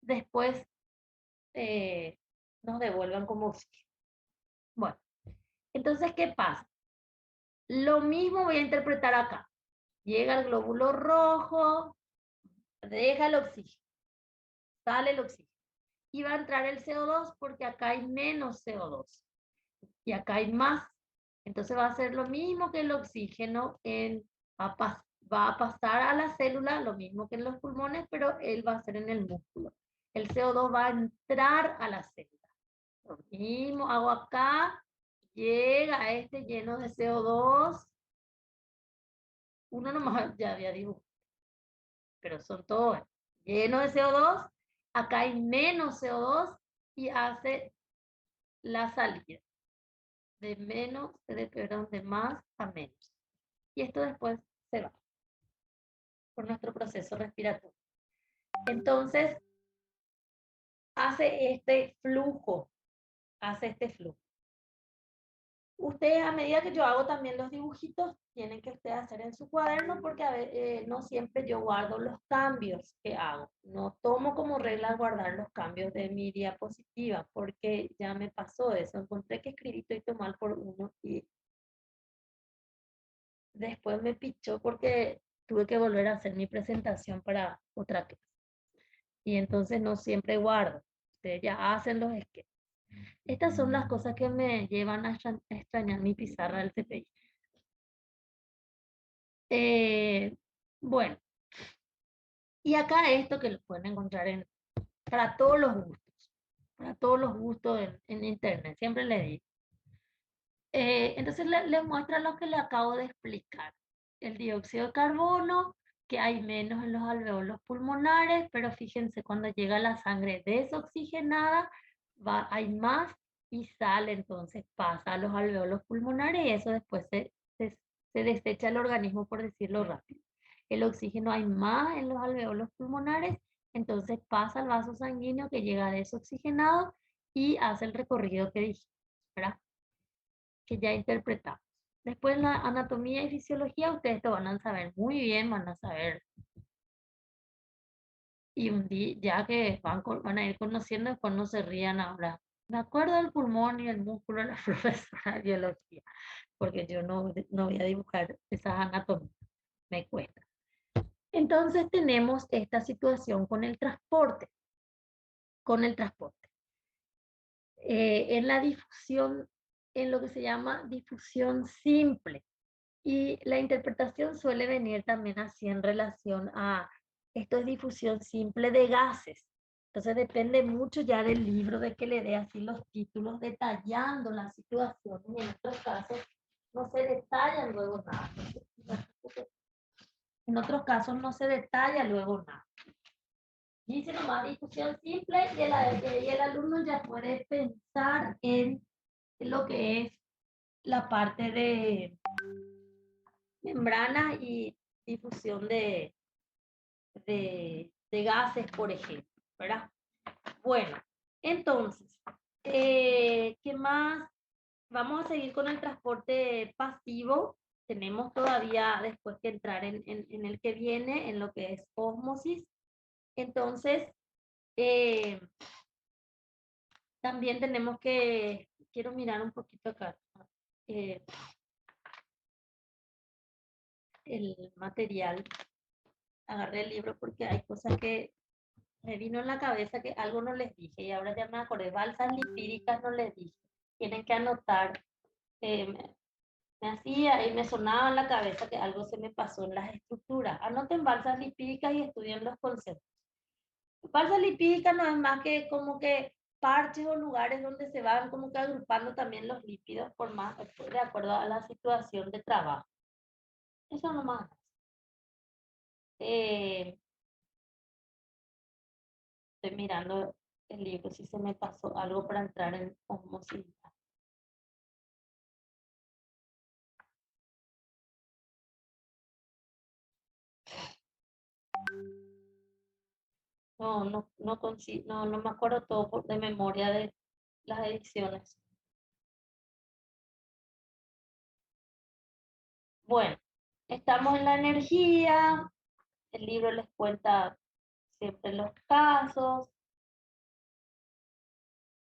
Speaker 1: después nos devuelvan como oxígeno. Bueno, entonces, ¿qué pasa? Lo mismo voy a interpretar acá. Llega el glóbulo rojo, deja el oxígeno, sale el oxígeno. Y va a entrar el CO2 porque acá hay menos CO2 y acá hay más. Entonces va a ser lo mismo que el oxígeno, va a pasar a la célula, lo mismo que en los pulmones, pero él va a ser en el músculo. El CO2 va a entrar a la célula. Lo mismo hago acá, llega a lleno de CO2. Uno nomás ya había dibujado, pero son todos llenos de CO2. Acá hay menos CO2 y hace la salida de menos, perdón, de más a menos. Y esto después se va por nuestro proceso respiratorio. Entonces, hace este flujo, hace este flujo. Ustedes, a medida que yo hago también los dibujitos, tienen que ustedes hacer en su cuaderno porque no siempre yo guardo los cambios que hago. No tomo como regla guardar los cambios de mi diapositiva porque ya me pasó eso. Encontré que escribí todo mal por uno y después me pichó porque tuve que volver a hacer mi presentación para otra clase. Y entonces no siempre guardo. Ustedes ya hacen los esquemas. Estas son las cosas que me llevan a extrañar mi pizarra del CPI. Bueno, y acá esto que lo pueden encontrar para todos los gustos en internet, siempre le digo. Entonces les muestra lo que le acabo de explicar. El dióxido de carbono, que hay menos en los alveolos pulmonares, pero fíjense, cuando llega la sangre desoxigenada, hay más y sale, entonces pasa a los alveolos pulmonares y eso después se desecha el organismo, por decirlo rápido. El oxígeno hay más en los alveolos pulmonares, entonces pasa al vaso sanguíneo que llega desoxigenado y hace el recorrido que dijimos, ¿verdad? Que ya interpretamos. Después la anatomía y fisiología, ustedes lo van a saber muy bien, van a saber. Y un día, ya que van a ir conociendo, después no se rían ahora. Me acuerdo del pulmón y el músculo de la profesora de biología, porque yo no voy a dibujar esas anatomías, me cuesta. Entonces tenemos esta situación con el transporte, con el transporte. En la difusión, en lo que se llama difusión simple. Y la interpretación suele venir también así en relación a, esto es difusión simple de gases. Entonces depende mucho ya del libro de que le dé así los títulos detallando la situación. Y en otros casos no se detalla luego nada. En otros casos no se detalla luego nada. Dice nomás difusión simple y el alumno ya puede pensar en lo que es la parte de membrana y difusión de gases, por ejemplo, ¿verdad? Bueno, entonces, ¿qué más? Vamos a seguir con el transporte pasivo. Tenemos todavía después que entrar en el que viene, en lo que es ósmosis. Entonces, también tenemos que, quiero mirar un poquito acá, eh, el material. Agarré el libro porque hay cosas que me vino en la cabeza que algo no les dije y ahora ya me acordé. Balsas lipídicas no les dije. Tienen que anotar. Me hacía y me sonaba en la cabeza que algo se me pasó en las estructuras. Anoten balsas lipídicas y estudien los conceptos. Balsas lipídicas no es más que como que parches o lugares donde se van como que agrupando también los lípidos por más, de acuerdo a la situación de trabajo. Eso nomás. Eh, Estoy mirando el libro si se me pasó algo para entrar en osmosis. No me acuerdo todo de memoria de las ediciones. Bueno, estamos en la energía, el libro les cuenta siempre los casos,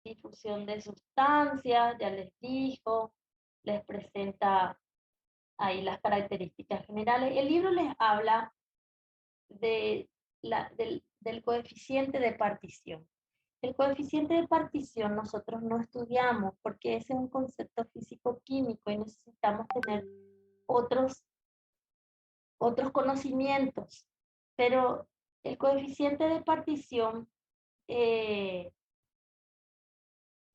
Speaker 1: difusión de sustancias, ya les dijo, les presenta ahí las características generales. El libro les habla de del coeficiente de partición. El coeficiente de partición nosotros no estudiamos porque ese es un concepto físico-químico y necesitamos tener otros conocimientos. Pero el coeficiente de partición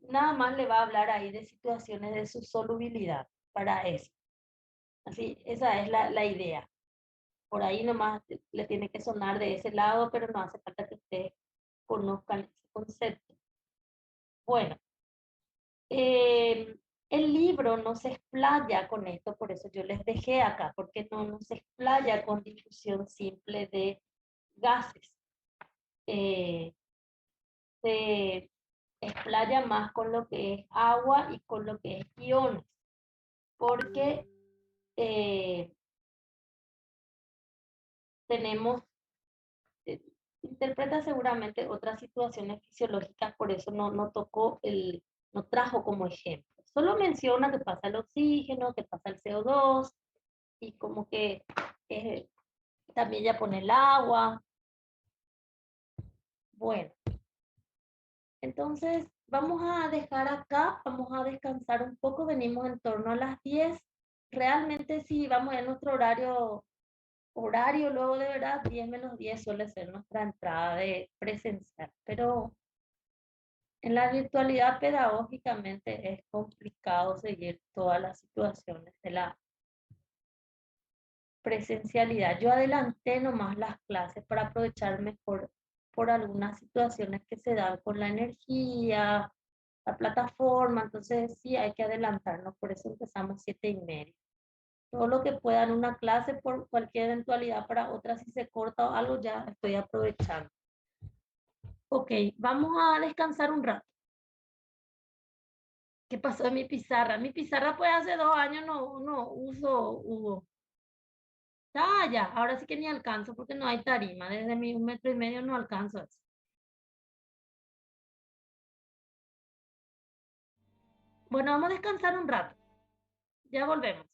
Speaker 1: nada más le va a hablar ahí de situaciones de su solubilidad para eso. Así, esa es la idea. Por ahí nomás le tiene que sonar de ese lado, pero no hace falta que ustedes conozcan ese concepto. Bueno, eh, el libro no se explaya con esto, por eso yo les dejé acá, porque no se explaya con difusión simple de gases. Eh, se explaya más con lo que es agua y con lo que es iones, porque eh, tenemos, eh, interpreta seguramente otras situaciones fisiológicas, por eso no tocó no trajo como ejemplo. Solo menciona que pasa el oxígeno, que pasa el CO2 y como que eh, también ya pone el agua. Bueno, entonces vamos a dejar acá, vamos a descansar un poco, venimos en torno a las 10. Realmente si vamos en nuestro horario luego de verdad, 10 menos 10 suele ser nuestra entrada de presencial, pero en la virtualidad pedagógicamente es complicado seguir todas las situaciones de la presencialidad. Yo adelanté nomás las clases para aprovechar mejor por algunas situaciones que se dan con la energía, la plataforma, entonces sí hay que adelantarnos, por eso empezamos 7:30. Todo lo que pueda en una clase por cualquier eventualidad para otra, si se corta o algo, ya estoy aprovechando. Ok, vamos a descansar un rato. ¿Qué pasó de mi pizarra? Mi pizarra pues hace 2 años no uso, Hugo. Ya, ahora sí que ni alcanzo porque no hay tarima. Desde mi 1,5 metros no alcanzo eso. Bueno, vamos a descansar un rato. Ya volvemos.